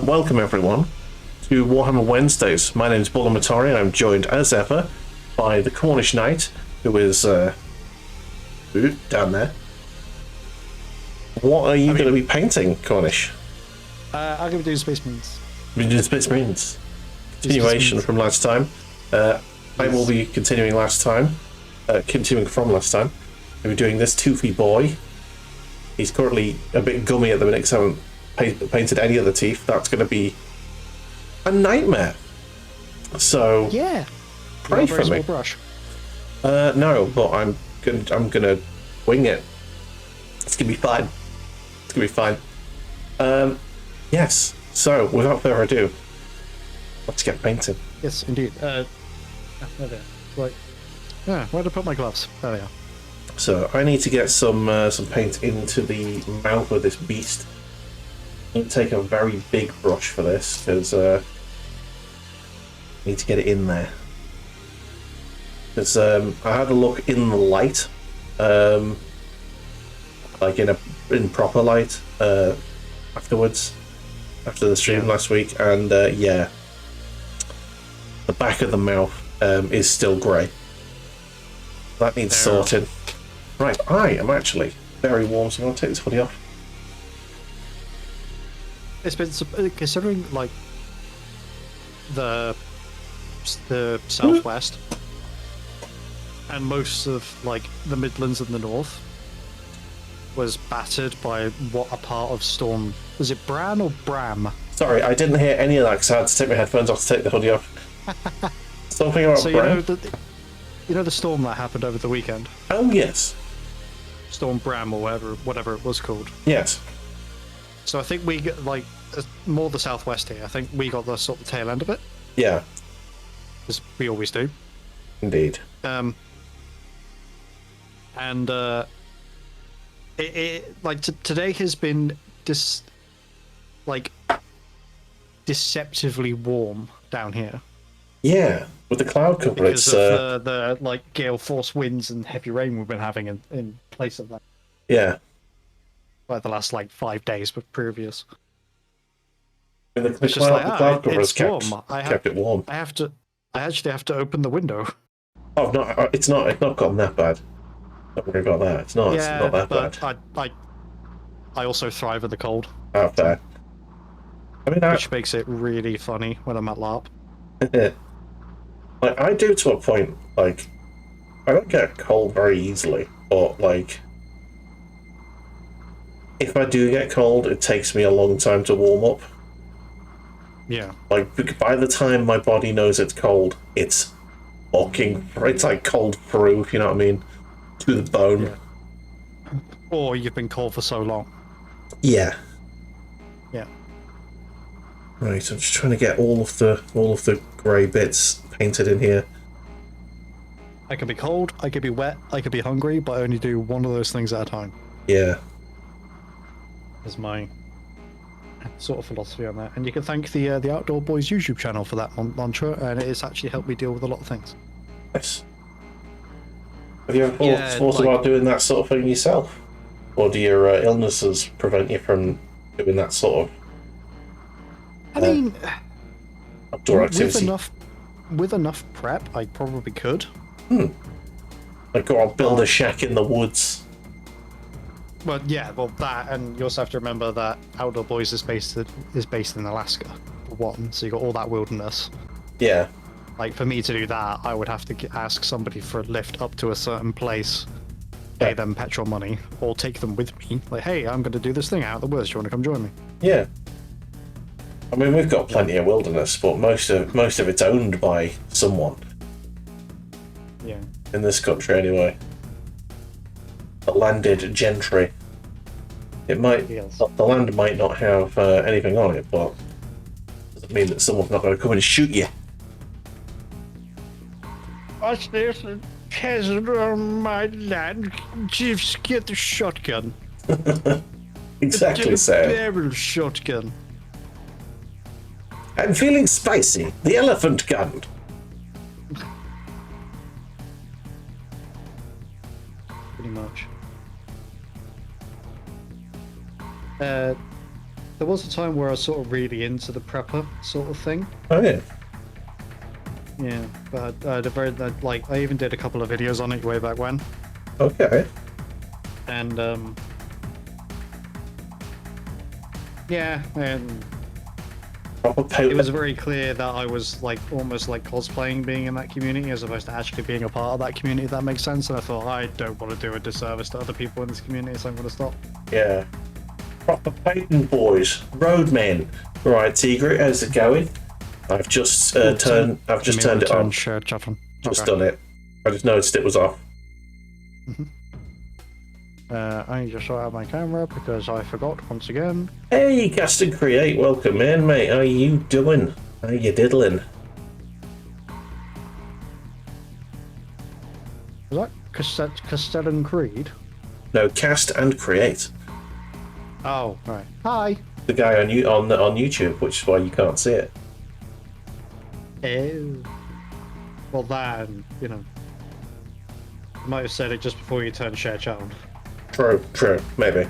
welcome everyone to Warhammer Wednesdays. My name is Bula and I'm joined as ever by the Cornish Knight, who is down there. What are you going to be painting, Cornish? I'm going to be doing Space Marines. We're doing Space Marines. Continuation from last time. I will be continuing from last time. We're doing this toothy boy. He's currently a bit gummy at the minute because I haven't painted any of the teeth. That's going to be a nightmare. So yeah, pray for me. Brush. No, but I'm gonna wing it. It's gonna be fine. It's gonna be fine. Yes. So without further ado, let's get painting. Yes, indeed. There they are. Right. Yeah, where did I put my gloves? There they are. So I need to get some paint into the mouth of this beast. I'm going to take a very big brush for this because I need to get it in there. Because I had a look in the light, like in proper light afterwards, after the stream last week, and yeah, the back of the mouth is still grey. That needs sorting. Right, I am actually very warm, so I'm going to take this hoodie off. It's been considering like the southwest and most of like the Midlands and the north was battered by what a part of storm was it Bran or Bram? Sorry, I didn't hear any of that because I had to take my headphones off to take the hoodie off. Something about so Bran? You know the storm that happened over the weekend? Oh yes. Storm Bram or whatever it was called. Yes. So I think we get like more the southwest here. I think we got the sort of tail end of it. Yeah. As we always do. Indeed. And it like today has been deceptively warm down here. Yeah, with the cloud cover, because of the like gale force winds and heavy rain we've been having in place of that. Yeah. Like the last 5 days, but previous. The cloud cover has kept it warm. I actually have to open the window. Oh no, it's not gotten that bad. Don't worry about that. It's not that bad. I also thrive in the cold. Oh, fair. I mean, which makes it really funny when I'm at LARP. I do to a point. Like, I don't get cold very easily, but like, if I do get cold, it takes me a long time to warm up. Yeah. Like, by the time my body knows it's cold, it's like cold through, if you know what I mean? To the bone. Yeah. Or you've been cold for so long. Yeah. Yeah. Right, I'm just trying to get all of the grey bits painted in here. I could be cold, I could be wet, I could be hungry, but I only do one of those things at a time. Yeah. Is my sort of philosophy on that. And you can thank the Outdoor Boys YouTube channel for that mantra, and it has actually helped me deal with a lot of things. Yes. Have you ever thought about doing that sort of thing yourself? Or do your illnesses prevent you from doing that sort of I mean, outdoor activity? With enough prep, I probably could. Like go out, build a shack in the woods. Well, yeah, that, and you also have to remember that Outdoor Boys is based in Alaska, for one, so you got all that wilderness. Yeah. Like, for me to do that, I would have to ask somebody for a lift up to a certain place, pay them petrol money, or take them with me. Like, hey, I'm going to do this thing out of the woods. Do you want to come join me? Yeah. I mean, we've got plenty of wilderness, but most of it's owned by someone. Yeah. In this country, anyway. The landed gentry. It might. Yes. The land might not have anything on it, but doesn't mean that someone's not going to come and shoot you. What's this? A peasant on my land? Just get the shotgun. Exactly so. Barrel shotgun. I'm feeling spicy. The elephant gun. Pretty much. there was a time where I was sort of really into the prepper sort of thing. Oh yeah. Yeah, but like I even did a couple of videos on it way back when, Okay. and yeah, and Proper it was very clear that I was like almost like cosplaying being in that community as opposed to actually being a part of that community, if that makes sense. And I thought I don't want to do a disservice to other people in this community, so I'm going to stop. Yeah. Proper patent boys, roadmen. Right, Tigre, how's it going? I've just turned it on. Shared chat on. Just done it. I just noticed it was off. I just saw out my camera because I forgot once again. Hey, Cast and Create, welcome in, mate. How you doing? How you diddling? Was that Castellan Creed? No, Cast and Create. Oh, right. Hi. The guy on YouTube, which is why you can't see it. Oh. Well, that, and, you know, I might have said it just before you turned share chat on. True, maybe.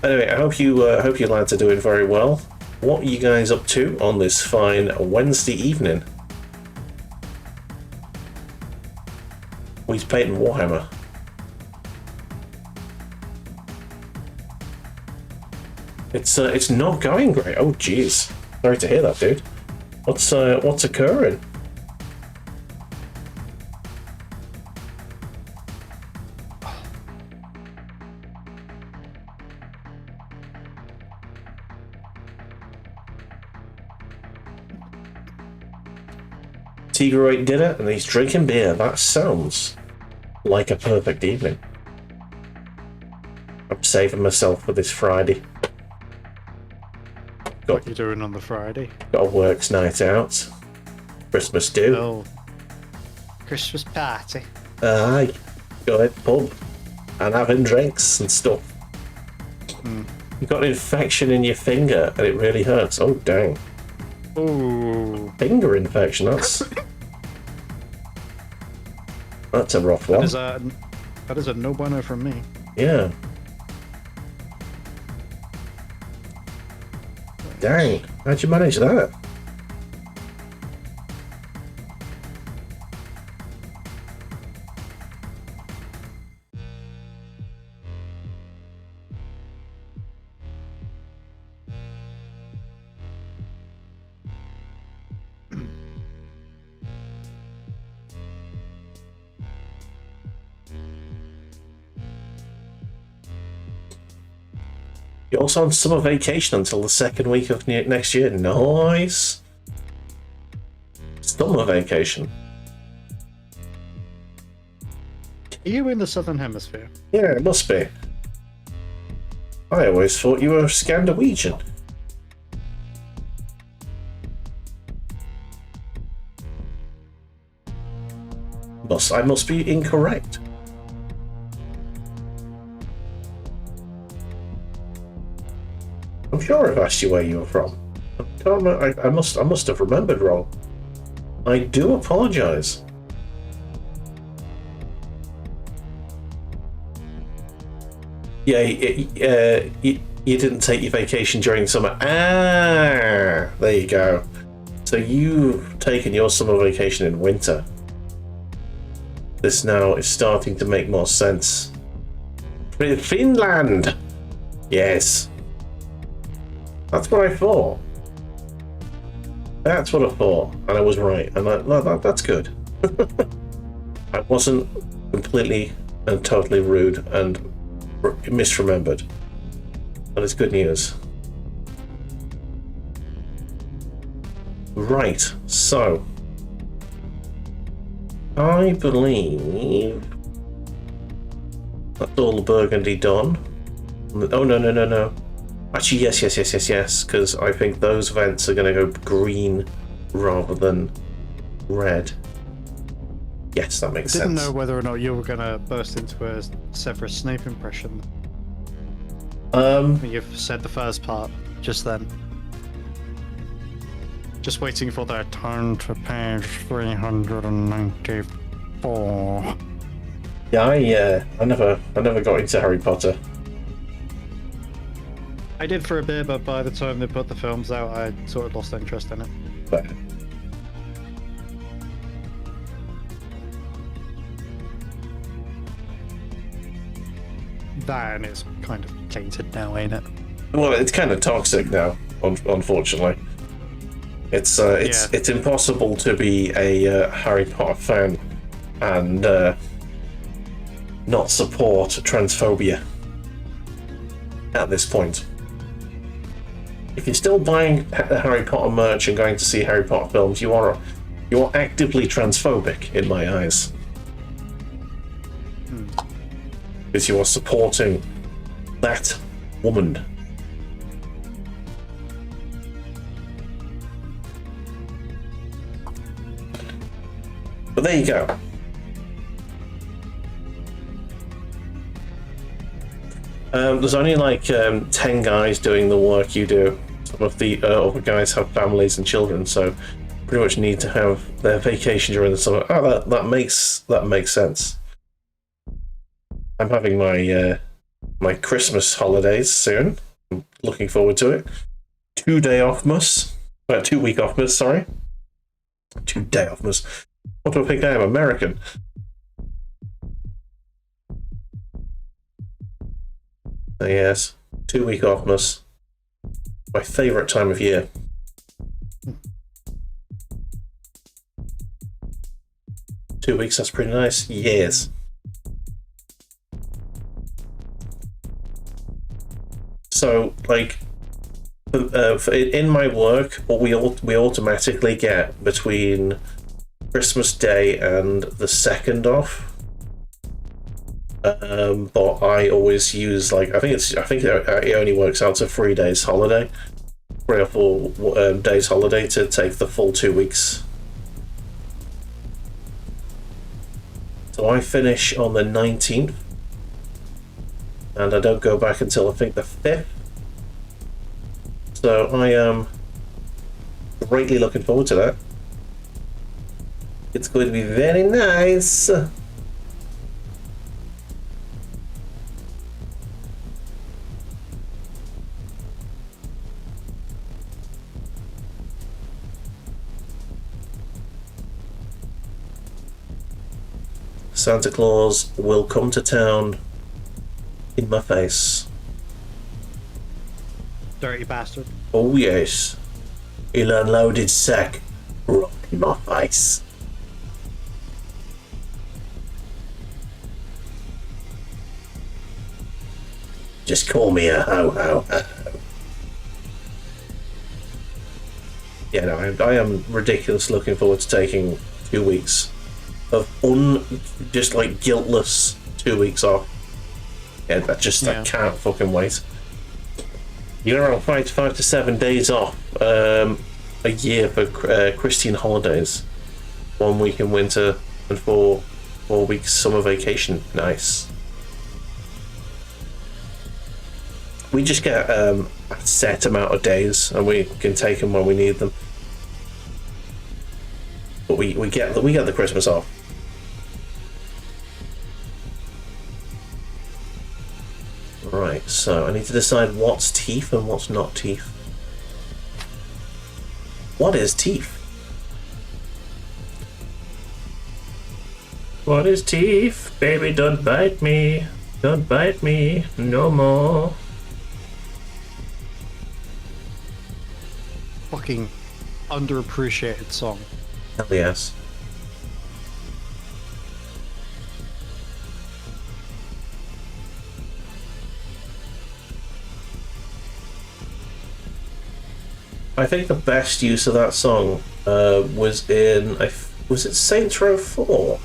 Anyway, I hope you lads are doing very well. What are you guys up to on this fine Wednesday evening? He's playing Warhammer. It's not going great. Oh jeez, sorry to hear that, dude. What's occurring? Tigre did it, and he's drinking beer. That sounds like a perfect evening. I'm saving myself for this Friday. What are you doing on the Friday? Got a works night out. Christmas do. Oh. Christmas party. Aye. Go ahead, pub. And having drinks and stuff. You got an infection in your finger and it really hurts. Oh, dang. Ooh. Finger infection, that's a rough one. That is a no bueno from me. Yeah. Dang, how'd you manage that? You're also on summer vacation until the second week of next year. Nice. Summer vacation. Are you in the Southern Hemisphere? Yeah, it must be. I always thought you were Scandinavian. I must be incorrect. I'm sure I've asked you where you were from. I must have remembered wrong. I do apologise. Yeah, you didn't take your vacation during summer. Ah, there you go. So you've taken your summer vacation in winter. This now is starting to make more sense. Finland! Yes. That's what I thought. That's what I thought, and I was right, and that's good. I wasn't completely and totally rude and misremembered. But it's good news. Right, so I believe that's all the Burgundy done. Oh no. Actually, yes, because I think those vents are going to go green rather than red. Yes, that makes sense. I didn't know whether or not you were going to burst into a Severus Snape impression. You've said the first part just then. Just waiting for that turn to page 394. Yeah, I never got into Harry Potter. I did for a bit, but by the time they put the films out, I sort of lost interest in it. But That and it's kind of tainted now, ain't it? well, it's kind of toxic now, unfortunately. It's impossible to be a Harry Potter fan and not support transphobia at this point. If you're still buying Harry Potter merch and going to see Harry Potter films, you are actively transphobic in my eyes. Because you are supporting that woman. But there you go. There's only like 10 guys doing the work you do. Some of the other guys have families and children, so pretty much need to have their vacation during the summer. Oh, that makes sense. I'm having my my Christmas holidays soon. I'm looking forward to it. 2-day offmas. 2-week offmas, sorry. 2-day offmas. What do I think I am? American. Yes, 2-week offmas. My favourite time of year. Two weeks, that's pretty nice. Yes. So, like, in my work, we automatically get between Christmas Day and the 2nd off. But I always use, like, I think it only works out to 3 days holiday, 3 or 4 days holiday to take the full 2 weeks. So I finish on the 19th, and I don't go back until I think the 5th. So I am greatly looking forward to that. It's going to be very nice. Santa Claus will come to town in my face. Dirty bastard. Oh yes. He'll unload his sack right in my face. Just call me a ho-ho-ho. Yeah, no, I am ridiculous looking forward to taking 2 weeks of just like guiltless 2 weeks off. Yeah, I can't fucking wait. You're around 5 to 7 days off a year for Christian holidays. 1 week in winter and 4 weeks summer vacation. Nice. We just get a set amount of days and we can take them when we need them. But we get the Christmas off. Right, so I need to decide what's teeth and what's not teeth. What is teeth? What is teeth? Baby, don't bite me. Don't bite me no more. Fucking underappreciated song. Hell yes. I think the best use of that song was in, was it Saints Row 4?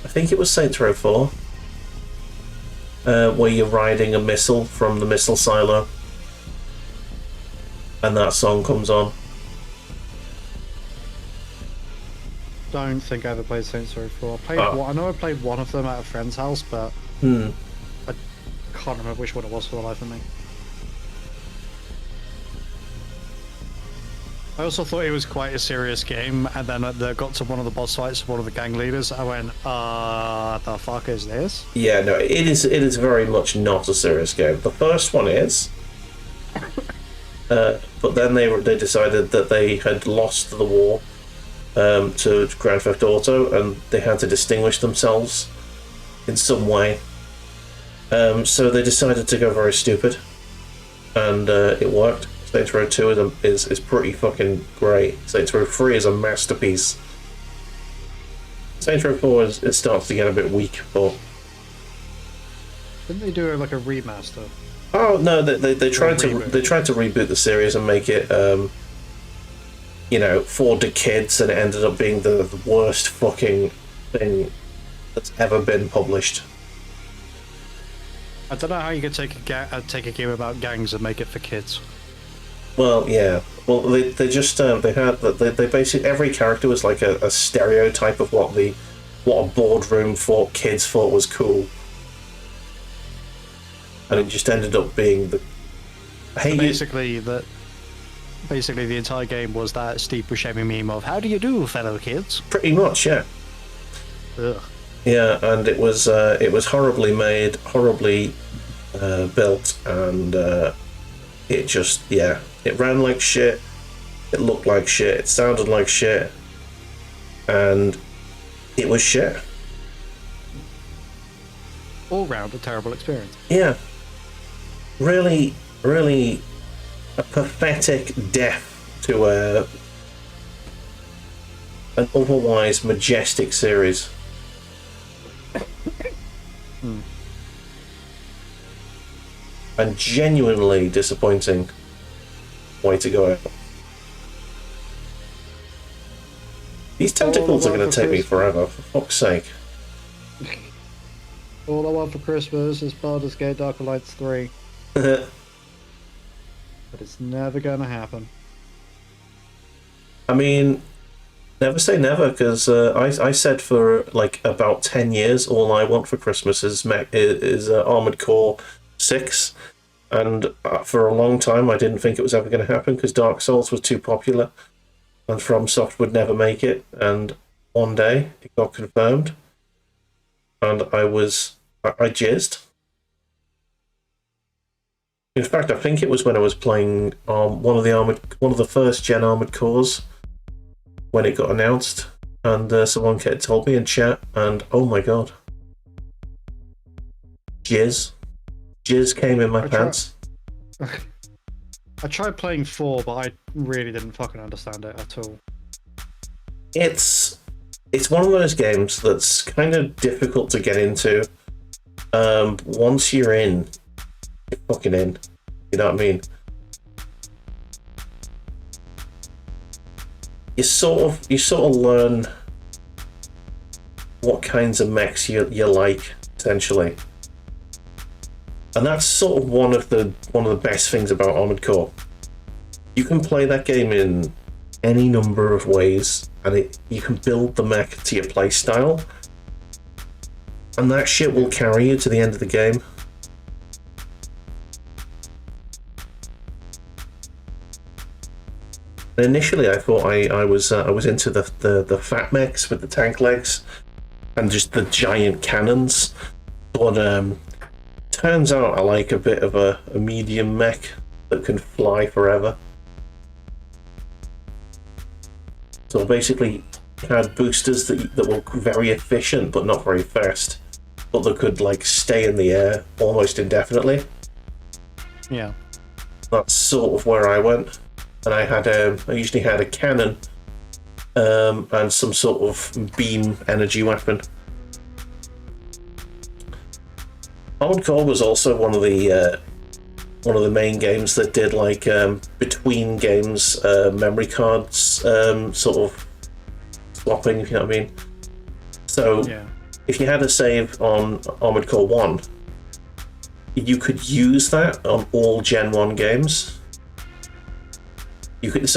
I think it was Saints Row 4, where you're riding a missile from the missile silo, and that song comes on. Don't think I ever played Saints Row 4. I know I played one of them at a friend's house, but I can't remember which one it was for the life of me. I also thought it was quite a serious game, and then they got to one of the boss fights, one of the gang leaders. I went, the fuck is this? Yeah, no, it is. It is very much not a serious game. The first one is, but then they decided that they had lost the war to Grand Theft Auto, and they had to distinguish themselves in some way. So they decided to go very stupid, and it worked. Saints Row 2 is pretty fucking great. Saints Row 3 is a masterpiece. Saints Row 4 it starts to get a bit weak, but... Didn't they do like a remaster? Oh no, they tried to reboot the series and make it for the kids, and it ended up being the worst fucking thing that's ever been published. I don't know how you could take a game about gangs and make it for kids. Well, yeah. Well, they basically every character was like a stereotype of what a boardroom kids thought was cool, and it just ended up being the. Hey, basically the entire game was that Steve Buscemi meme of "How do you do, fellow kids?" Pretty much, yeah. Ugh. Yeah, and it was horribly made, horribly built, and it just it ran like shit, it looked like shit, it sounded like shit, and it was shit. All round a terrible experience. Yeah, really, really a pathetic death to an otherwise majestic series. And genuinely disappointing way to go. These tentacles are going to take me forever, for fuck's sake. All I want for Christmas is Baldur's Gate Dark Alliance 3. I But it's never going to happen. mean, never say never, because I said for like about 10 years all I want for Christmas is Armored Core 6, and for a long time I didn't think it was ever going to happen because Dark Souls was too popular and FromSoft would never make it, and one day it got confirmed and I jizzed. In fact, I think it was when I was playing one of the first gen Armored Cores when it got announced, and someone told me in chat, and oh my god, jizz came in my pants. I tried playing 4, but I really didn't fucking understand it at all. It's one of those games that's kind of difficult to get into. Once you're in, you're fucking in. You know what I mean? You sort of learn what kinds of mechs you like, essentially. And that's sort of one of the best things about Armored Core. You can play that game in any number of ways, and you can build the mech to your play style, and that shit will carry you to the end of the game. And initially, I thought I was into the fat mechs with the tank legs and just the giant cannons, but turns out I like a bit of a medium mech that can fly forever. So basically had boosters that were very efficient but not very fast, but that could like stay in the air almost indefinitely. Yeah. That's sort of where I went. And I usually had a cannon and some sort of beam energy weapon. Armored Core was also one of the main games that did like between games memory cards sort of swapping, if you know what I mean. So yeah. If you had a save on Armored Core 1, you could use that on all Gen 1 games. You could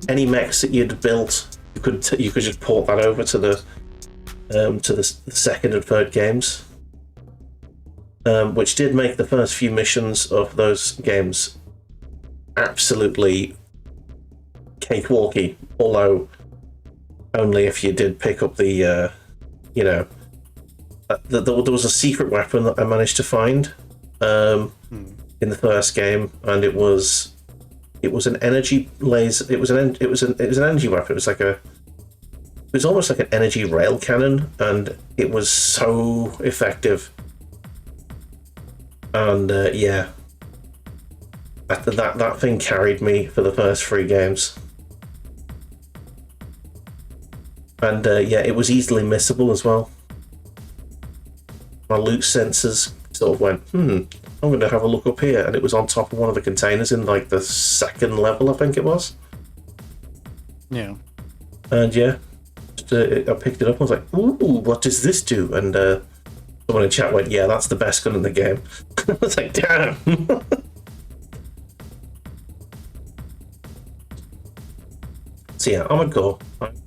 any mechs that you'd built, you could just port that over to the second and third games. Which did make the first few missions of those games absolutely cakewalky, although only if you did pick up the, you know, there was a secret weapon that I managed to find in the first game, and it was an energy laser. It was an energy weapon. It was almost like an energy rail cannon, and it was so effective. And yeah, that thing carried me for the first 3 games. And yeah, it was easily missable as well. My loot sensors sort of went, I'm going to have a look up here, and it was on top of one of the containers in like the 2nd level, I think it was. Yeah. And yeah, I picked it up and was like, ooh, what does this do? And someone in chat went, yeah, that's the best gun in the game. I was like, damn. So yeah, Armored Core.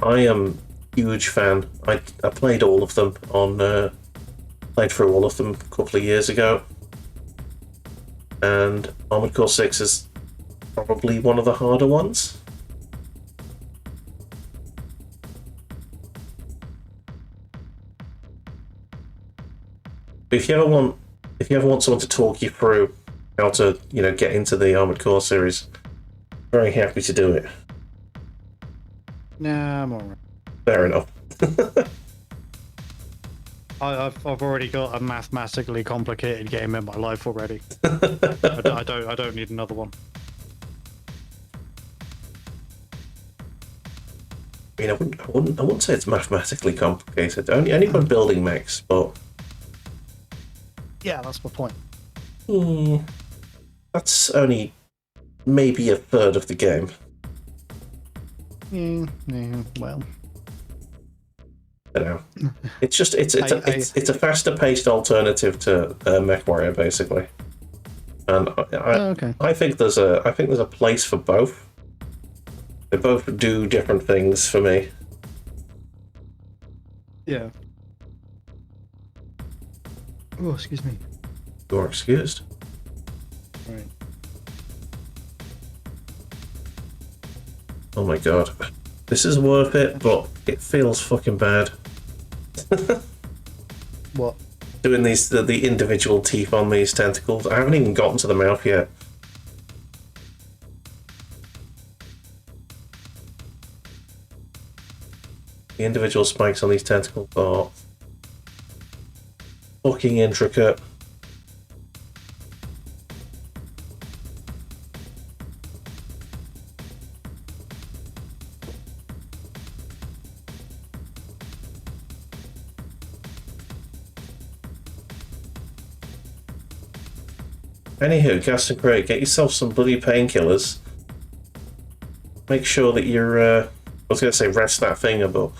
I am a huge fan. I played all of them played through all of them a couple of years ago. And Armored Core 6 is probably one of the harder ones. If you ever want someone to talk you through how to, get into the Armored Core series, very happy to do it. Nah, I'm alright. Fair enough. I've already got a mathematically complicated game in my life already. I don't need another one. I mean, I wouldn't say it's mathematically complicated. Only when building mechs, but yeah, that's my point. That's only maybe a third of the game. Yeah, well, I don't know. It's just it's a faster paced alternative to MechWarrior, basically. And okay. I think there's a place for both. They both do different things for me. Yeah. Oh, excuse me. You're excused. Right. Oh my god. This is worth it, but it feels fucking bad. What? Doing the individual teeth on these tentacles. I haven't even gotten to the mouth yet. The individual spikes on these tentacles are fucking intricate. Anywho, Gas and Crate, get yourself some bloody painkillers. Make sure that you're, I was going to say rest that finger, but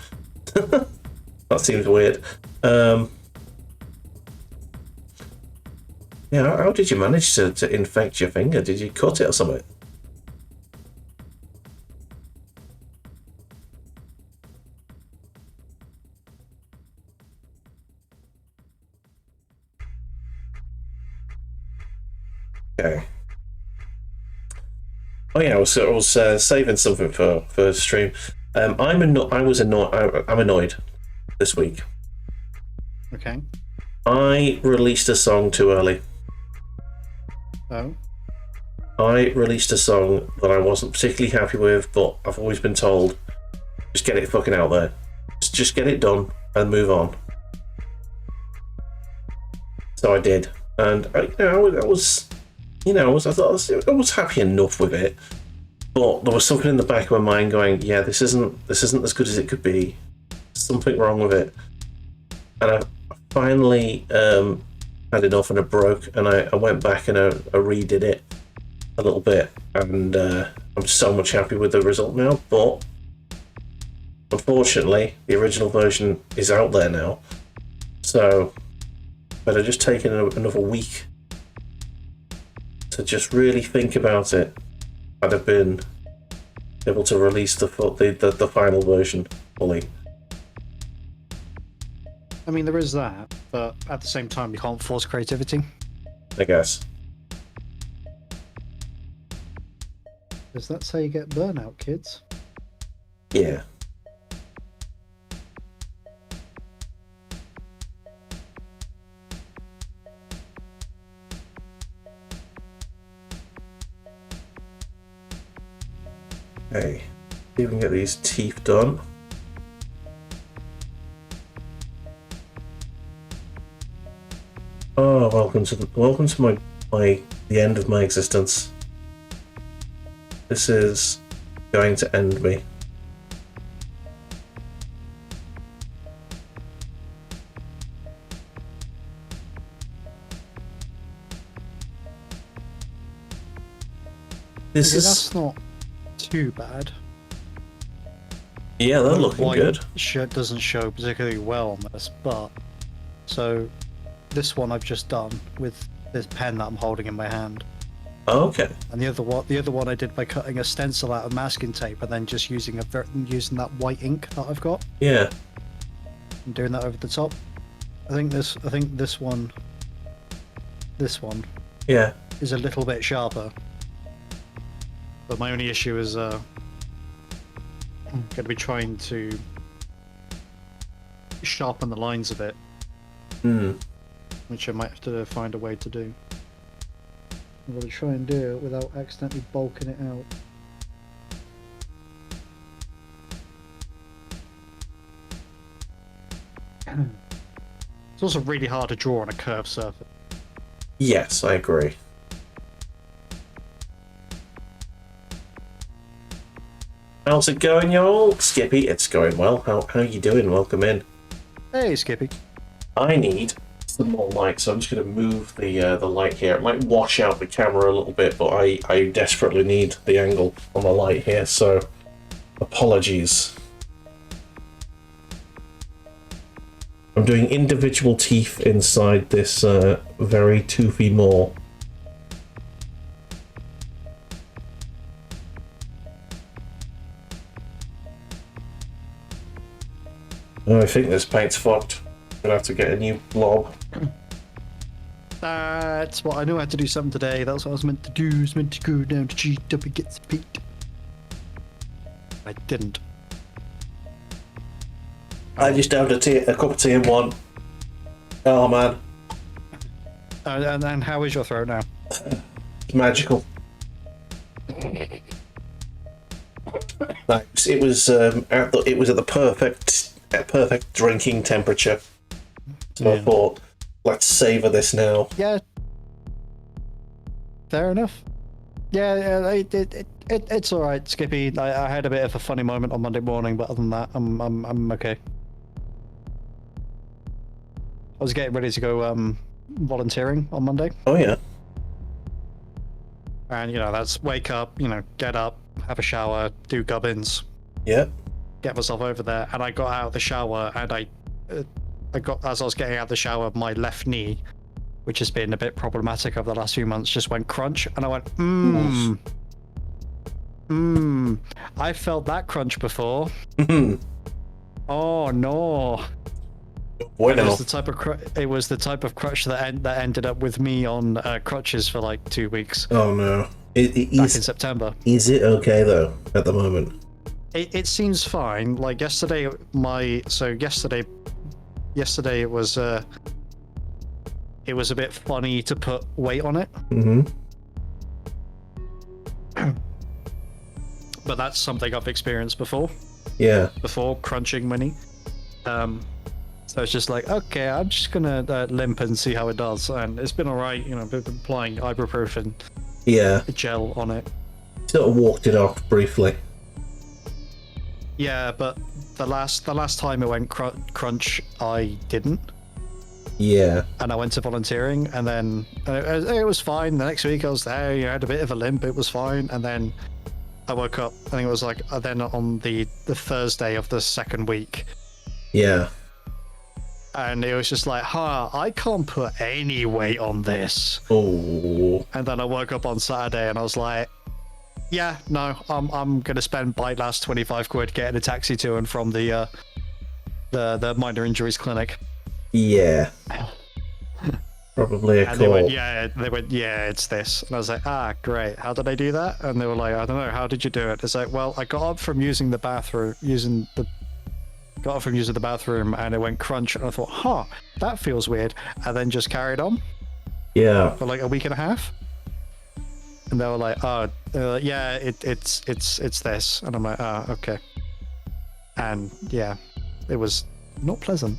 that seems weird. Yeah, how did you manage to infect your finger? Did you cut it or something? Okay. Oh yeah, I was saving something for stream. I'm annoyed this week. Okay. I released a song too early. Oh. I released a song that I wasn't particularly happy with, but I've always been told, just get it fucking out there. Just get it done and move on. So I did, and I was happy enough with it, but there was something in the back of my mind going, yeah, this isn't as good as it could be. Something wrong with it, and I finally had enough, and it broke, and I went back and I redid it a little bit, and I'm so much happy with the result now. But unfortunately, the original version is out there now, so better just take another week to just really think about it. I'd have been able to release the final version fully. I mean, there is that, but at the same time, you can't force creativity. I guess. Does that say you get burnout, kids? Yeah. Okay, see if we can get these teeth done. Oh, welcome to the end of my existence. This is going to end me. That's not too bad. Yeah, they're looking good. Shirt doesn't show particularly well on this, but so this one I've just done with this pen that I'm holding in my hand. Oh, okay. And the other one I did by cutting a stencil out of masking tape and then just using that white ink that I've got. Yeah. And doing that over the top. I think this one. Yeah. Is a little bit sharper. But my only issue is I'm going to be trying to sharpen the lines a bit. Which I might have to find a way to do. I'm going to try and do it without accidentally bulking it out. It's also really hard to draw on a curved surface. Yes, I agree. How's it going, y'all? Skippy, it's going well. How you doing? Welcome in. Hey, Skippy. I need some more light, so I'm just going to move the light here. It might wash out the camera a little bit, but I desperately need the angle on the light here, so apologies. I'm doing individual teeth inside this very toothy maw. Oh, I think this paint's fucked. I'm gonna have to get a new blob. That's what I knew I had to do something today. That's what I was meant to do. I was meant to go down to GW and get some paint. I didn't. I just downed a cup of tea and one. Oh man. And how is your throat now? It's magical. It was at the perfect drinking temperature. So I thought, let's savor this now. Yeah. Fair enough. Yeah, it's all right, Skippy. I had a bit of a funny moment on Monday morning, but other than that, I'm okay. I was getting ready to go volunteering on Monday. Oh yeah. And that's wake up, get up, have a shower, do gubbins. Yeah. Get myself over there, and I got out of the shower, and I got, as I was getting out of the shower, my left knee, which has been a bit problematic over the last few months, just went crunch, and I went, I felt that crunch before. Oh no. Bueno. It was the type of crutch that ended up with me on crutches for like 2 weeks. Oh no. Back in September. Is it okay though at the moment? It seems fine. Like yesterday, yesterday it was a bit funny to put weight on it. But that's something I've experienced before. Yeah. Before crunching my knee. So it's just like, okay, I'm just gonna limp and see how it does, and it's been alright. I've been applying ibuprofen. Yeah. Gel on it. Sort of walked it off briefly. Yeah, but the last time it went crunch, I didn't. Yeah. And I went to volunteering, and then it was fine. The next week I was there, I had a bit of a limp, it was fine, and then I woke up, I think it was like, then on the Thursday of the second week. Yeah. And it was just like, I can't put any weight on this. Oh. And then I woke up on Saturday and I was like, yeah, no, I'm gonna spend my last 25 quid getting a taxi to and from the minor injuries clinic. Yeah. Probably a And call. they went, yeah, it's this. And I was like, ah, great. How did I do that? And they were like, I don't know. How did you do it? It's like, well, I got up from using the bathroom, and it went crunch. And I thought, huh, that feels weird. And then just carried on Yeah. for like a week and a half. And they were like, oh, yeah, it's this. And I'm like, ah, okay. And yeah, it was not pleasant.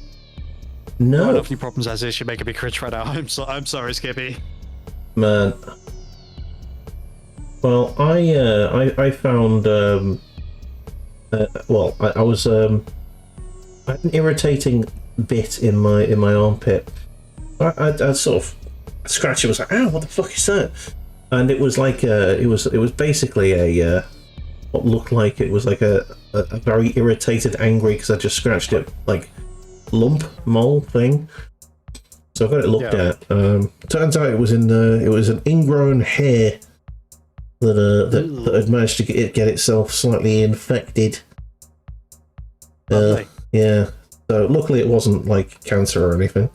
No. I don't have any problems as is. You're making me cringe right now. I'm sorry, Skippy. Man. Well, I found I was I had an irritating bit in my armpit. I sort of scratched it. Was like, ow, what the fuck is that? And it was like it was basically a what looked like it was like a very irritated, angry, because I just scratched it, like lump mole thing. So I got it looked at. Turns out it was an ingrown hair that had managed to get itself slightly infected. Yeah. So luckily it wasn't like cancer or anything.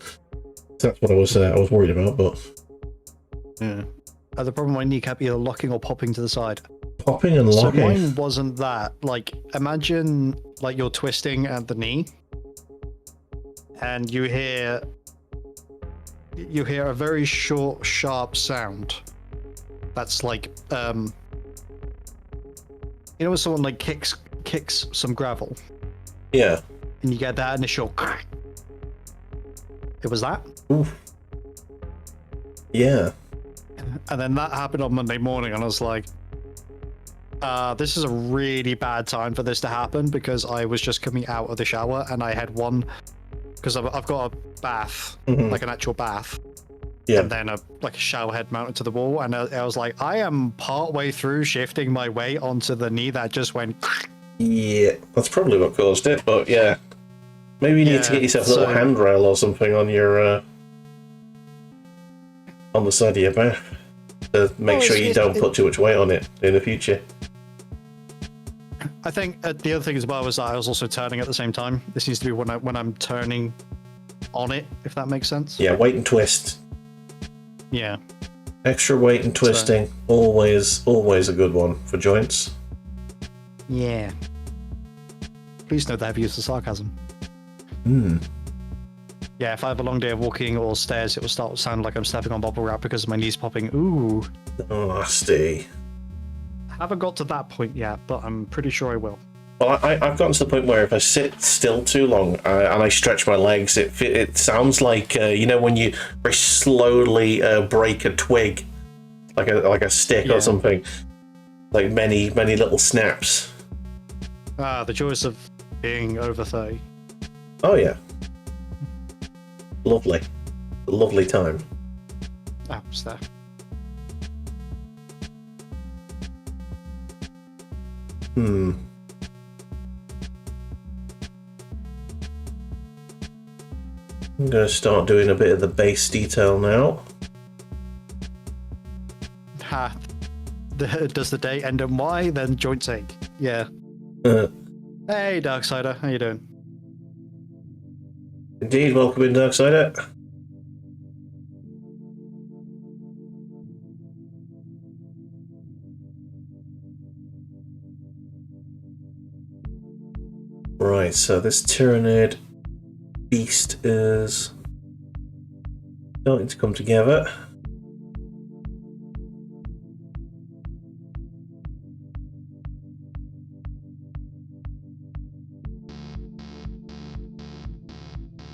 That's what I was worried about. But yeah, the problem with my kneecap either locking or popping to the side. Popping and locking. So mine wasn't that. Like, imagine like you're twisting at the knee, and you hear a very short, sharp sound. That's like when someone like kicks some gravel. Yeah. And you get that initial. It was that. Oof. Yeah. And then that happened on Monday morning, and I was like, this is a really bad time for this to happen, because I was just coming out of the shower and I had one, because I've got a bath, like an actual bath, and then a shower head mounted to the wall, and I was like, I am part way through shifting my weight onto the knee that just went. Yeah, that's probably what caused it, but yeah. Maybe you need to get yourself a little handrail or something on your on the side of your bath to make sure you don't put too much weight on it in the future. I think the other thing as well was that I was also turning at the same time. This needs to be when I'm turning on it, if that makes sense. Yeah, weight and twist. Yeah. Extra weight and twisting, always a good one for joints. Yeah. Please note that I've used the sarcasm. Yeah, if I have a long day of walking or stairs, it will start to sound like I'm stepping on bubble wrap because my knee's popping. Ooh. Nasty. I haven't got to that point yet, but I'm pretty sure I will. Well, I've gotten to the point where if I sit still too long and I stretch my legs, it sounds like when you very slowly break a twig, like a stick or something, like many little snaps. Ah, the joys of being over 30. Oh yeah, lovely, a lovely time. Ah, what's that? I'm going to start doing a bit of the base detail now. Ha. Does the day end in Y, then joints ache. Yeah. Hey, Darksider, how you doing? Indeed, welcome in, Darksider. Right, so this Tyranid beast is starting to come together.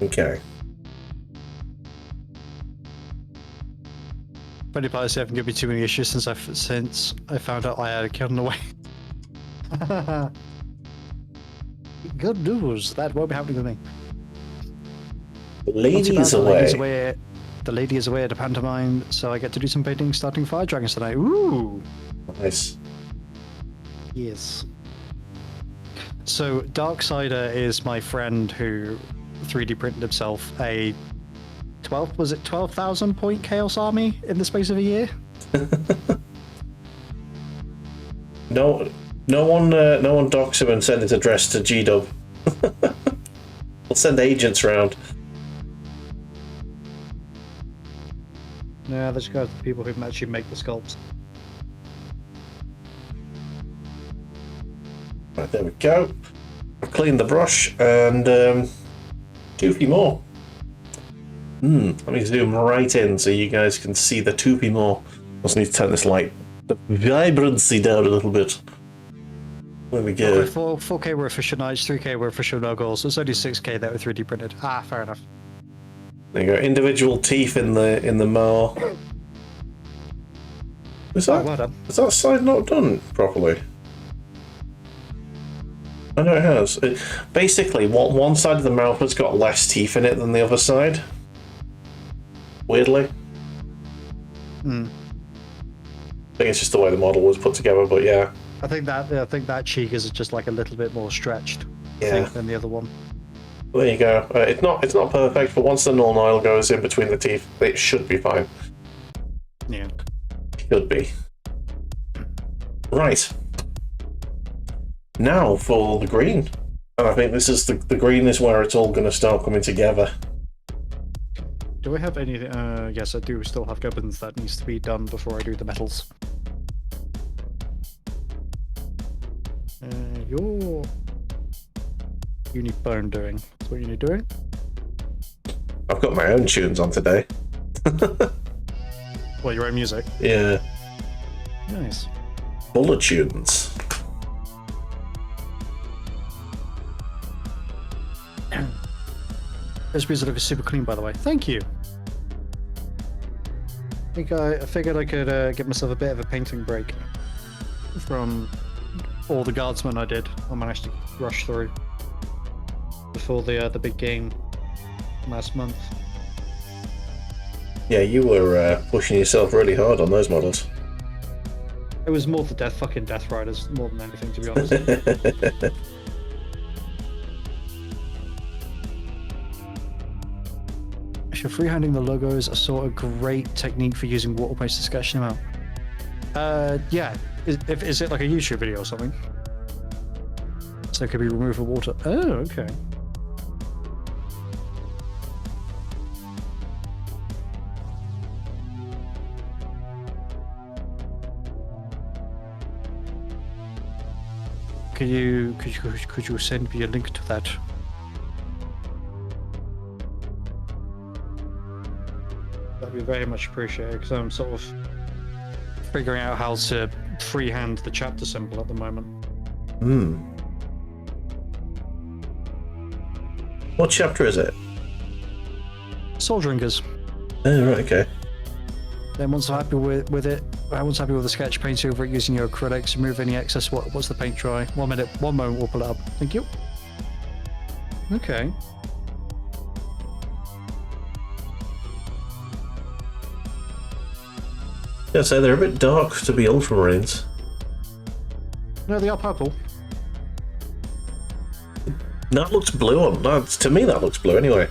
Okay. Funny part is I haven't given me too many issues since I found out I had a kid on the way. Good news, that won't be happening with me. The lady is away. The lady is away at a pantomime, so I get to do some painting starting Fire Dragons tonight. Ooh! Nice. Yes. So, Darksider is my friend who 3D printed himself a 12,000 point Chaos Army in the space of a year? No one docks him and send his address to G-Dub. We'll send agents around. Yeah, let's go to the people who actually make the sculpts. Right, there we go. I've cleaned the brush and 2 feet more. Let me zoom right in so you guys can see the 2 feet more. Also need to turn this light, the vibrancy down a little bit. There we go. 4K were official nights, 3K were official no goals. So it's only 6K that were 3D printed. Ah, fair enough. There you go. Individual teeth in the maw. Is that side not done properly? I know it has. Basically, one side of the mouth has got less teeth in it than the other side. Weirdly. I think it's just the way the model was put together, but yeah. I think that cheek is just like a little bit more stretched. Yeah. I think, than the other one. Well, there you go. It's not perfect, but once the null oil goes in between the teeth, it should be fine. Yeah. Should be. Right. Now for the green. And I think this is the green is where it's all going to start coming together. Do I have anything? Yes, I do still have gubbins that needs to be done before I do the metals. You need bone doing. That's what you need doing. I've got my own tunes on today. Well, your own music. Yeah. Nice. Bula tunes. Those bees are looking super clean, by the way. Thank you. I figured I could get myself a bit of a painting break from all the guardsmen I did. I managed to rush through before the big game last month. Yeah, you were pushing yourself really hard on those models. It was more the fucking Death Riders more than anything, to be honest. If you're freehanding the logos, I saw a great technique for using water paste to sketch them out. Yeah. Is it like a YouTube video or something? So it could be removed with water. Oh, okay. Could you send me a link to that? That'd be very much appreciated, because I'm sort of figuring out how to freehand the chapter symbol at the moment. What chapter is it? Soldiringers. Oh, right, okay. Then once I'm happy with it, once happy with the sketch, paint over it using your acrylics, remove any excess. What's the paint dry? 1 minute, 1 moment, we'll pull it up. Thank you. Okay. Yeah, so they're a bit dark to be ultramarines. No, they are purple. That looks blue on that. To me, that looks blue anyway.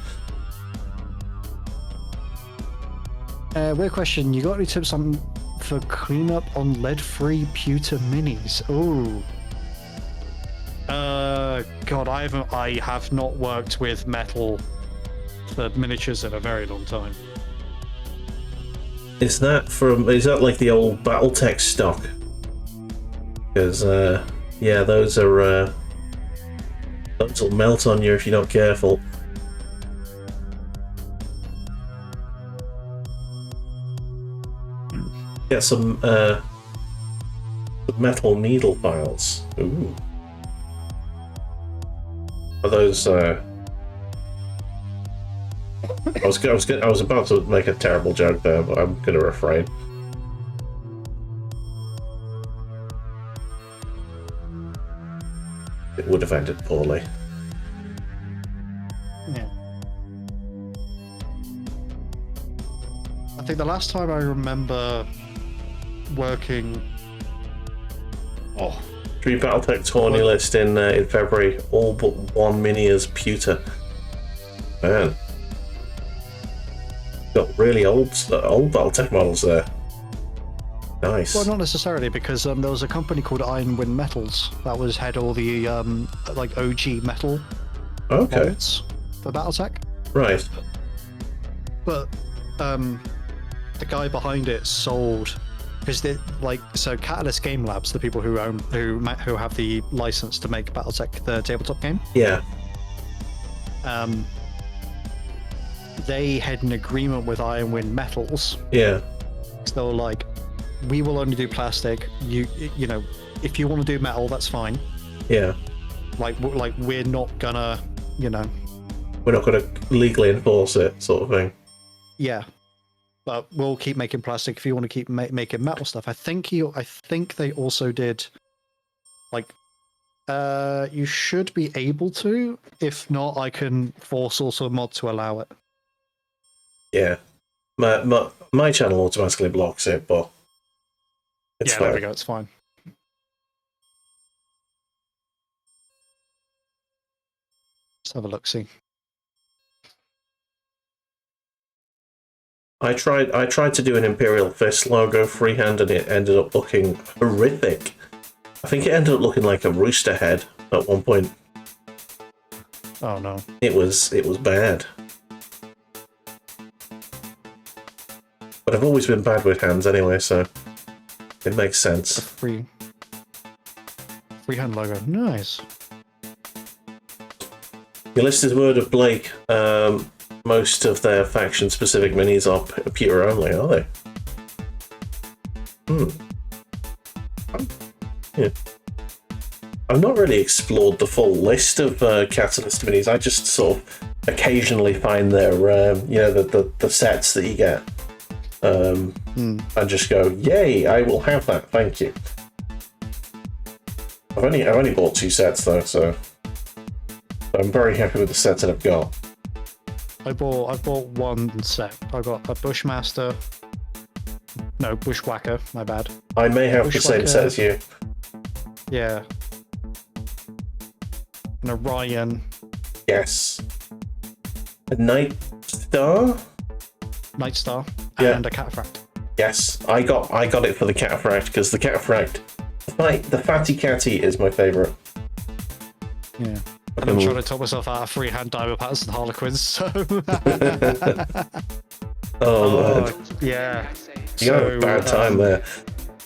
Weird question. You got any tips on for cleanup on lead-free pewter minis? Oh. God, I have not worked with metal for miniatures in a very long time. Is that like the old BattleTech stock? Because yeah, those will melt on you if you're not careful. Get some metal needle files. Ooh. Are those I was about to make a terrible joke there, but I'm gonna refrain. It would have ended poorly. Yeah. I think the last time I remember working. Three BattleTech tourney list in February. All but one mini as pewter. Man. Got really old BattleTech models there. Nice. Well, not necessarily, because there was a company called Iron Wind Metals that had all the like OG metal molds for BattleTech. Right. But the guy behind it sold, because so Catalyst Game Labs, the people who have the license to make BattleTech the tabletop game. Yeah. They had an agreement with Ironwind Metals. Yeah. So they were like, we will only do plastic. You know, if you want to do metal, that's fine. Yeah. Like we're not gonna, you know. We're not gonna legally enforce it, sort of thing. Yeah. But we'll keep making plastic if you want to keep making metal stuff. I think they also did, like, you should be able to. If not, I can force also a mod to allow it. Yeah. My channel automatically blocks it, but it's fine. There we go. It's fine. Let's have a look. See. I tried to do an Imperial Fist logo freehand, and it ended up looking horrific. I think it ended up looking like a rooster head at one point. Oh no! It was bad. But I've always been bad with hands anyway, so it makes sense. A freehand logo, nice. Your listed word of Blake. Most of their faction-specific minis are pewter only, are they? Yeah. I've not really explored the full list of Catalyst minis. I just sort of occasionally find their, the sets that you get. And just go, yay, I will have that, thank you. I've only bought 2 sets though, so I'm very happy with the sets that I've got. I bought 1 set. I got a Bushmaster. No, Bushwhacker, my bad. I may have the same set as you. Yeah. An Orion. Yes. A Night Star? Night Star. Yeah. And a Cataphract. Yes, I got it for the Cataphract, because the Cataphract, the Fatty Catty is my favourite. Yeah. And I'm trying to talk myself out of freehand Diamond Patterns and Harlequins, so... man. Yeah. You have a bad time there.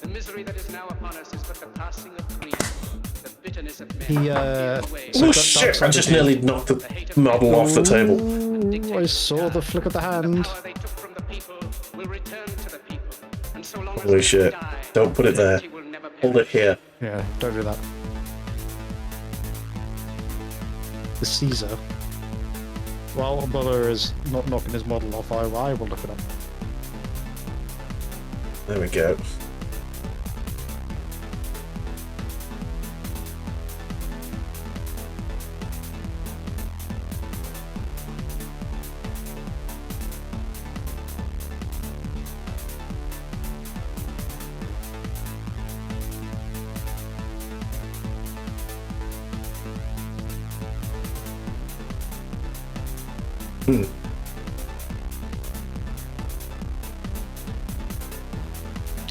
The misery that is now upon us is but the passing of grief. The bitterness of men. Oh shit, I just nearly knocked the model off the table. Ooh, I saw the flick of the hand. Holy shit. Don't put it there. Hold it here. Yeah, don't do that. The Caesar. Well, Bula is not knocking his model off. I will look it up. There we go.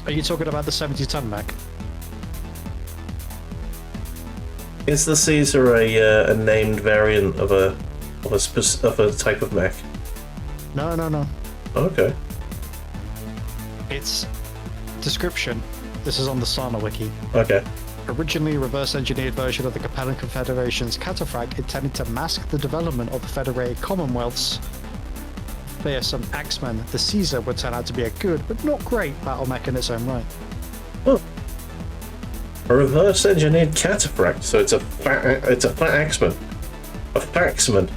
Are you talking about the 70-ton mech? Is the Caesar a named variant of a type of mech? No. Okay. It's description. This is on the Sana wiki. Okay. Originally a reverse-engineered version of the Capellan Confederation's Cataphract intended to mask the development of the Federated Commonwealth's fearsome Axeman, the Caesar would turn out to be a good but not great battle mech in its own right. Oh. A reverse-engineered Cataphract, so it's a fat Axeman. A Faxman.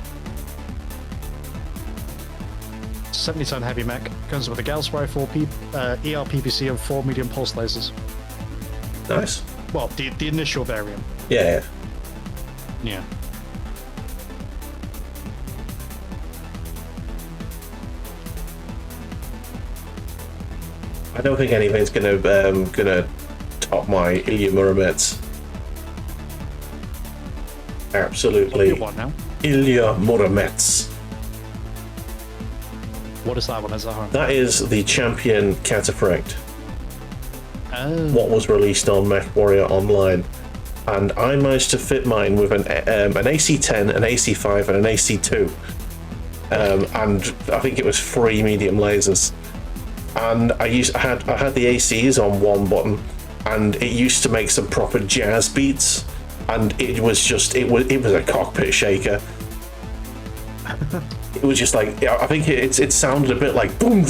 70-ton heavy mech, comes with a Gauss rifle, ERPPC and 4 medium pulse lasers. Nice. Well, the initial variant. Yeah. Yeah. I don't think anything's gonna top my Ilya Muromets. Absolutely. What now? Ilya Muromets. What is that one? Is that home? That is the champion Cataphract. Oh. What was released on MechWarrior Online, and I managed to fit mine with an AC-10, an AC-5, and an AC-2, and I think it was 3 medium lasers. and I had the ACs on one button, and it used to make some proper jazz beats, and it was a cockpit shaker. It was just like, I think it sounded a bit like boom.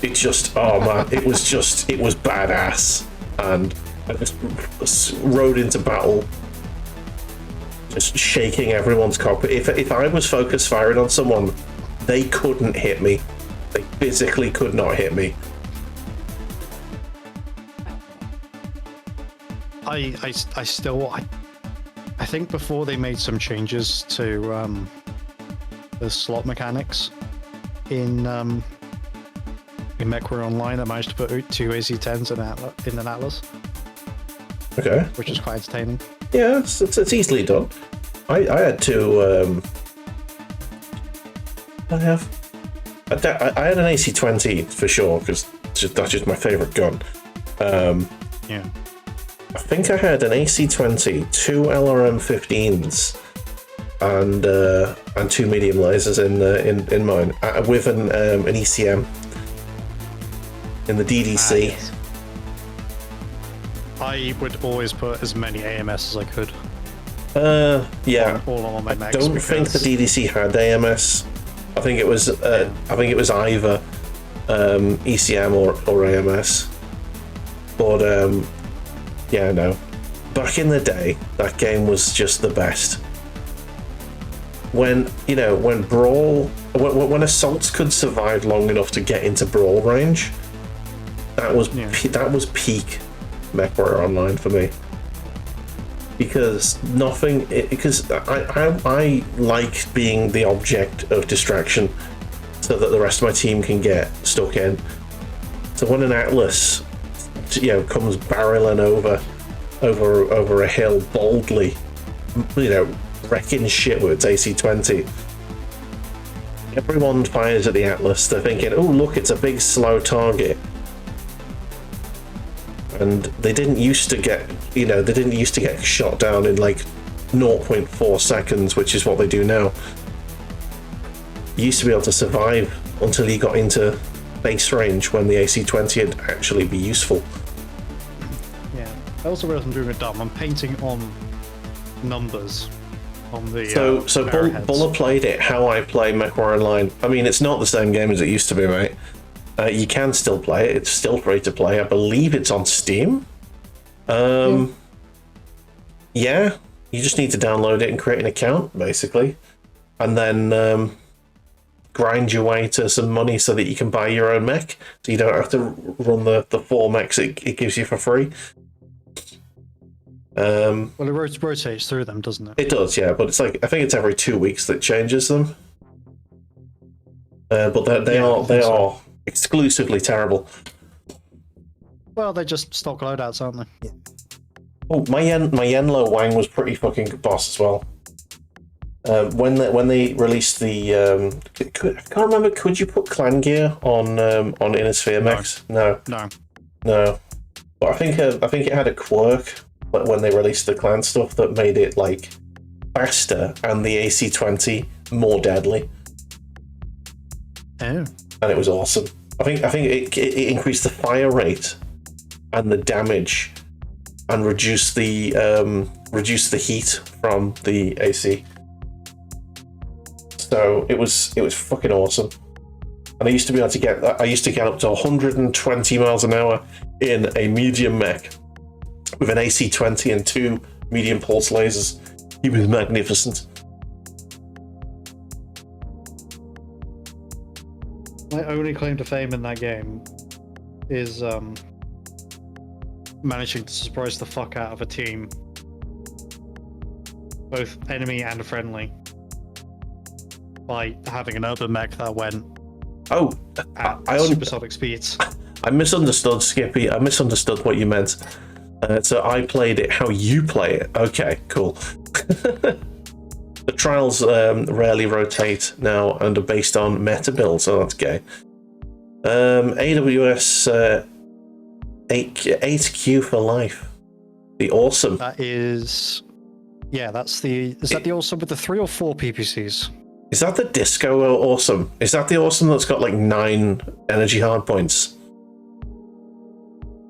It just, oh man, it was badass, and I just rode into battle, just shaking everyone's cockpit. If I was focus firing on someone, they couldn't hit me. They physically could not hit me. I think before they made some changes to the slot mechanics in MechWarrior Online, I managed to put 2 AC-10s in an Atlas. Okay. Which is quite entertaining. Yeah, it's easily done. I had to. I had an AC-20 for sure, because that's just my favourite gun. Yeah. I think I had an AC-20, 2 LRM-15s, and 2 medium lasers in mine, with an ECM in the DDC. Yes. I would always put as many AMS as I could. Yeah. All on my I mechs. don't think the DDC had AMS. I think it was either ECM or AMS. But yeah, no. Back in the day, that game was just the best. When assaults could survive long enough to get into brawl range, that was peak MechWarrior Online for me. Because I like being the object of distraction, so that the rest of my team can get stuck in. So when an Atlas, comes barreling over a hill boldly, wrecking shit with its AC-20, everyone fires at the Atlas. They're thinking, "Oh, look, it's a big slow target." And they didn't used to get shot down in like 0.4 seconds, which is what they do now. You used to be able to survive until you got into base range, when the AC-20 would actually be useful. Yeah, I also realized I'm doing a dumb. I'm painting on numbers on the. So Bula played it how I play MechWarrior Online. I mean, it's not the same game as it used to be, mate. You can still play it. It's still free to play. I believe it's on Steam. Yeah, you just need to download it and create an account, basically, and then grind your way to some money so that you can buy your own mech, so you don't have to run the 4 mechs it gives you for free. Well, it rotates through them, doesn't it? It does, yeah, but it's like, I think it's every 2 weeks that changes them. But they are exclusively terrible. Well, they're just stock loadouts, aren't they? Yeah. Oh, my Yenlo Wang was pretty fucking good boss as well. When they released the, I can't remember. Could you put clan gear on Inner Sphere mechs? No. But I think it had a quirk when they released the clan stuff that made it like faster and the AC-20 more deadly. Oh. And it was awesome. I think it increased the fire rate and the damage, and reduced the heat from the AC. So it was fucking awesome. And I used to be able to get up to 120 miles an hour in a medium mech with an AC-20 and 2 medium pulse lasers. He was magnificent. My only claim to fame in that game is managing to surprise the fuck out of a team, both enemy and friendly, by having an urban mech that went at supersonic speeds. I misunderstood, Skippy. I misunderstood what you meant. So I played it how you play it. Okay, cool. The trials rarely rotate now and are based on meta builds, so that's gay. AWS 8Q for life. The awesome. That is... Yeah, that's the... Is that the awesome with the 3 or 4 PPCs? Is that the disco awesome? Is that the awesome that's got like 9 energy hard points?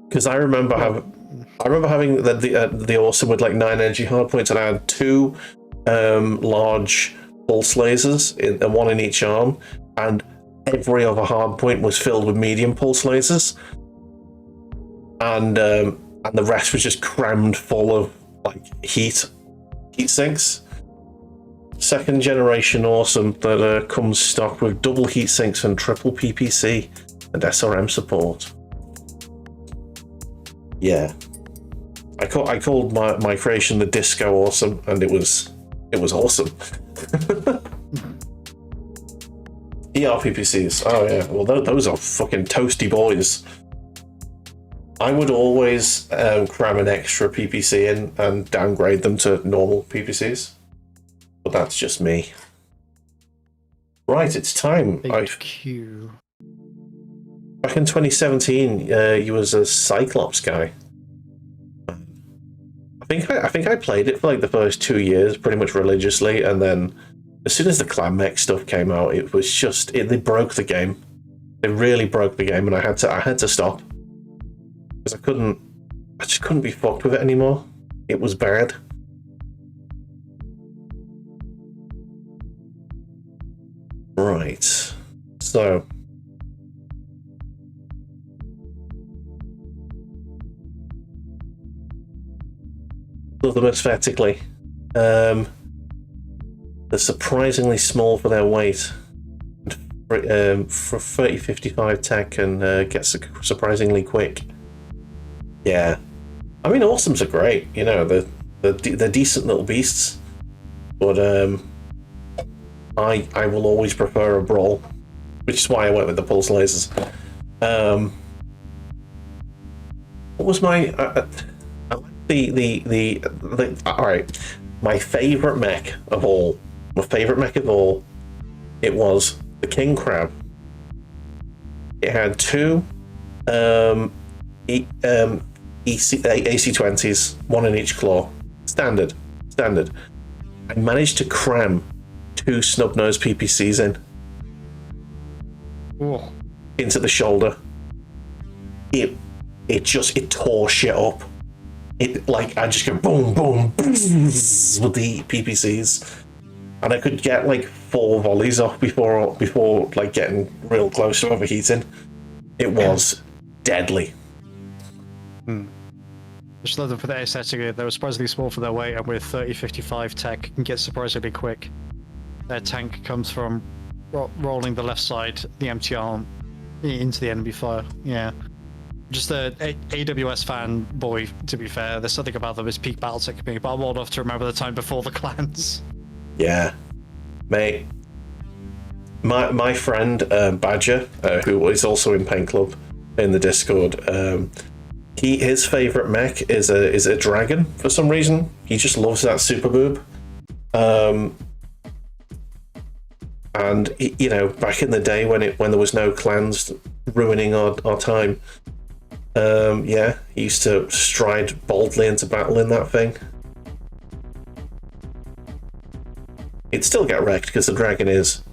Because I remember having the awesome with like 9 energy hard points, and I had 2 large pulse lasers and 1 in each arm, and every other hard point was filled with medium pulse lasers, and the rest was just crammed full of like heat sinks. 2nd generation awesome that comes stock with double heat sinks and triple PPC and SRM support. Yeah, I called my creation the Disco Awesome, and it was awesome. PPCs. Oh yeah, well those are fucking toasty boys. I would always cram an extra PPC in and downgrade them to normal PPCs. But that's just me. Right, it's time. Q. Back in 2017, you was a Cyclops guy. I think I played it for like the first 2 years, pretty much religiously, and then as soon as the clan mech stuff came out, it was just they broke the game. They really broke the game, and I had to stop because I just couldn't be fucked with it anymore. It was bad. Right, so love them aesthetically. They're surprisingly small for their weight. For 30-55 tech and get surprisingly quick. Yeah, I mean, awesomes are great. You know, they're decent little beasts, but I will always prefer a brawl, which is why I went with the pulse lasers. What was my all right? My favorite mech of all. It was the King Crab. It had 2 AC-20s, 1 in each claw. Standard. I managed to cram 2 snub-nosed PPCs into the shoulder. It tore shit up. I just go boom boom with the PPCs, and I could get like 4 volleys off before like getting real close to overheating. It was deadly. Just love them for their aesthetic. They were surprisingly small for their weight, and with 30-55 tech, can get surprisingly quick. Their tank comes from rolling the left side, the empty arm, into the enemy fire. Yeah. Just a AWS fanboy, to be fair. There's something about them as peak battletech me, but I'm old enough to remember the time before the clans. Yeah. Mate. My friend, Badger, who is also in Paint Club in the Discord, his favourite mech is a dragon for some reason. He just loves that super boob. And you know, back in the day when there was no clans ruining our time, yeah, he used to stride boldly into battle in that thing. He'd still get wrecked because the dragon is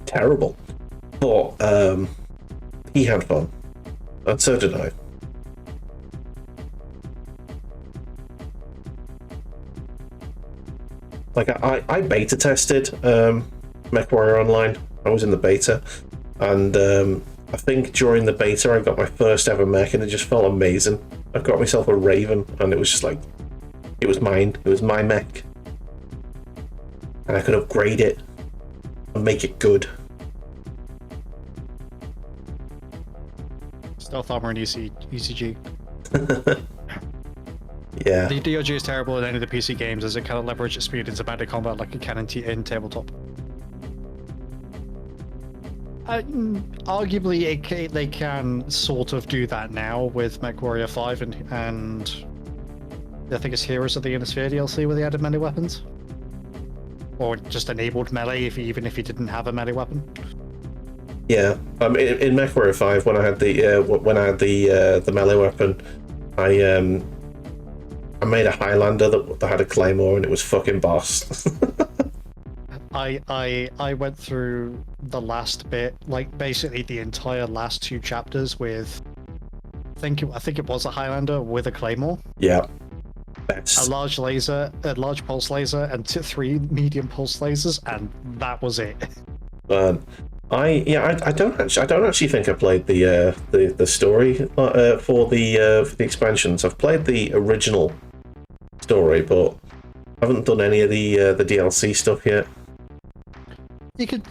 terrible, but he had fun, and so did I. Like I beta tested MechWarrior Online. I was in the beta, and I think during the beta I got my first ever mech, and it just felt amazing. I got myself a Raven, and it was just like, it was mine. It was my mech, and I could upgrade it and make it good. Stealth armor and ECG. Yeah. The DRG is terrible in any of the PC games as it cannot leverage its speed into bandit combat like it can in tabletop. Arguably, they can sort of do that now with MechWarrior 5 and I think it's Heroes of the Inner Sphere DLC where they added melee weapons, or just enabled melee even if you didn't have a melee weapon. Yeah, in MechWarrior 5 when I had the melee weapon, I made a Highlander that had a claymore, and it was fucking boss. I went through the last bit, like basically the entire last 2 chapters with, I think it was a Highlander with a claymore, Yeah. a Best. large laser, a large pulse laser, and 3 medium pulse lasers, and that was it. I don't actually think I played the story for the expansions. I've played the original story, but I haven't done any of the DLC stuff yet. You could.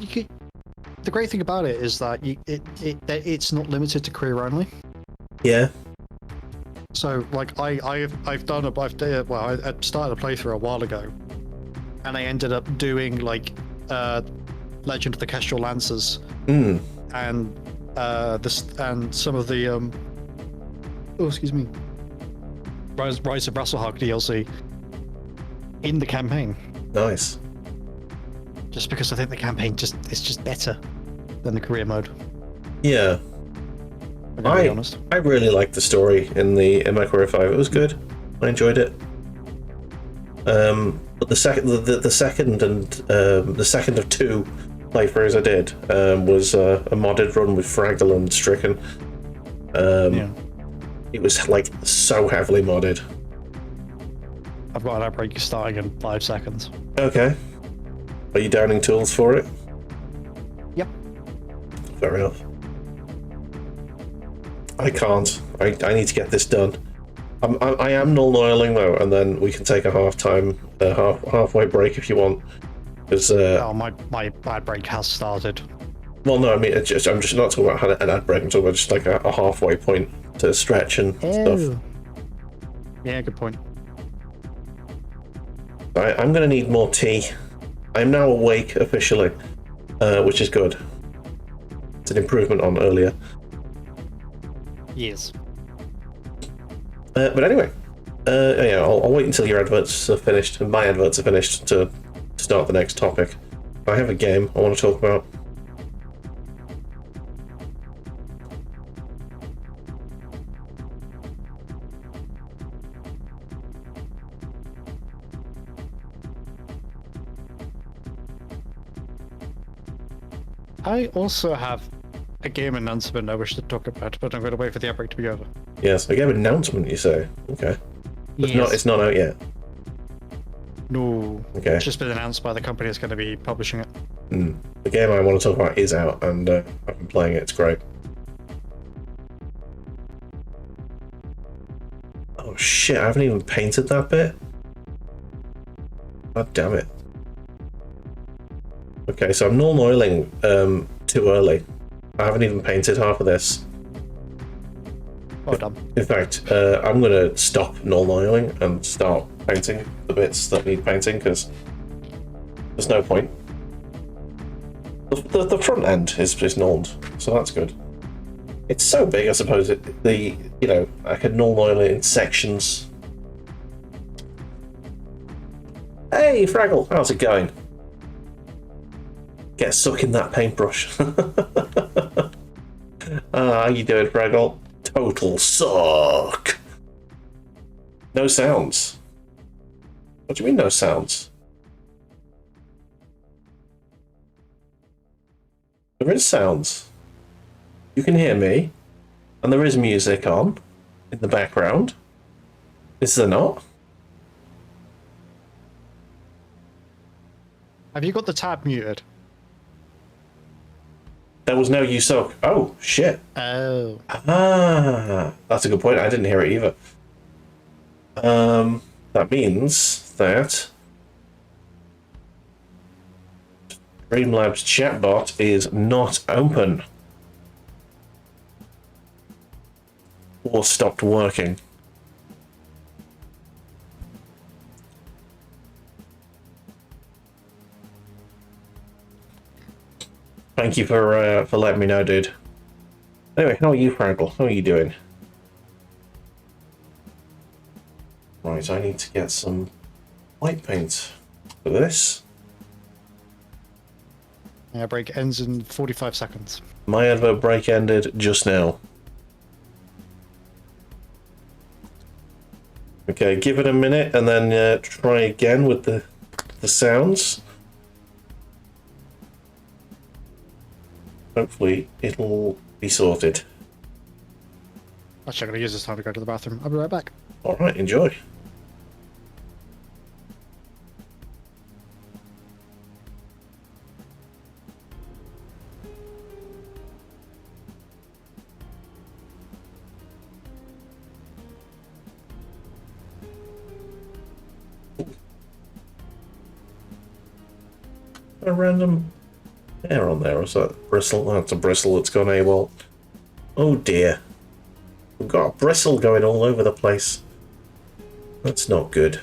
The great thing about it is that it's not limited to career only. Yeah. So, like, I started a playthrough a while ago, and I ended up doing like Legend of the Kestrel Lancers, and some of the Rise of Rasselhawk DLC in the campaign. Nice. Just because I think the campaign is just better than the career mode. Yeah. I'm gonna be honest. I really liked the story in my career 5. It was good. I enjoyed it. But the second of 2 playthroughs I did was a modded run with Fraggle and Stricken. It was like so heavily modded. I've got an outbreak starting in 5 seconds. Okay. Are you downing tools for it? Yep. Fair enough. I can't. I need to get this done. I am null oiling though, and then we can take a halfway break if you want. Because my ad break has started. well, no, I mean I'm just not talking about an ad break. I'm talking about just like a halfway point to stretch and stuff. Yeah, good point. I'm going to need more tea. I'm now awake officially, which is good. It's an improvement on earlier. Yes. But anyway, yeah, I'll wait until your adverts are finished and my adverts are finished to start the next topic. I have a game I want to talk about. I also have a game announcement I wish to talk about, but I'm going to wait for the outbreak to be over. Yes, a game announcement, you say? Okay. Yes. It's not out yet. No. Okay. It's just been announced by the company that's going to be publishing it. The game I want to talk about is out, and I've been playing it. It's great. Oh shit! I haven't even painted that bit. God damn it. Okay, so I'm null oiling too early. I haven't even painted half of this. Well done. In fact, I'm going to stop null oiling and start painting the bits that need painting because there's no point. The front end is nulled, so that's good. It's so big, I suppose. I could null oil it in sections. Hey, Fraggle, how's it going? Get stuck in that paintbrush. How you doing, Fraggle? Total suck. No sounds. What do you mean, no sounds? There is sounds. You can hear me, and there is music on in the background. Is there not? Have you got the tab muted? There was no you suck. Oh, shit. Oh. That's a good point. I didn't hear it either. That means that Streamlabs chatbot is not open. Or stopped working. Thank you for letting me know, dude. Anyway, how are you, Fraggle? How are you doing? Right, I need to get some white paint for this. Yeah, break ends in 45 seconds. My advert break ended just now. Okay, give it a minute and then try again with the sounds. hopefully it'll be sorted. Actually, I'm going to use this time to go to the bathroom. I'll be right back. All right, enjoy. A random hair on there, or is that bristle? That's a bristle that's gone AWOL. Oh dear. We've got a bristle going all over the place. That's not good.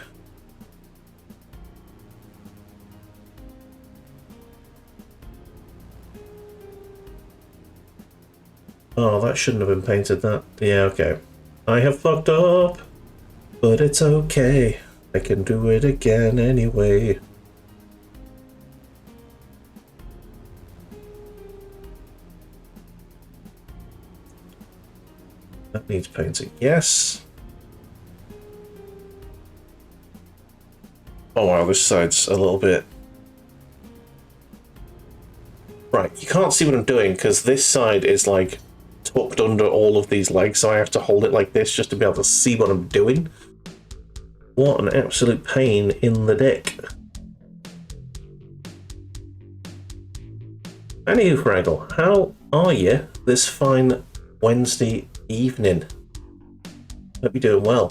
Oh, that shouldn't have been painted that. Yeah, okay. I have fucked up, but it's okay. I can do it again anyway. That needs painting. Yes. Oh wow, this side's a little bit... Right, you can't see what I'm doing because this side is like tucked under all of these legs, so I have to hold it like this just to be able to see what I'm doing. What an absolute pain in the dick. Anywho, Fraggle, how are you this fine Wednesday evening? Hope you're doing well.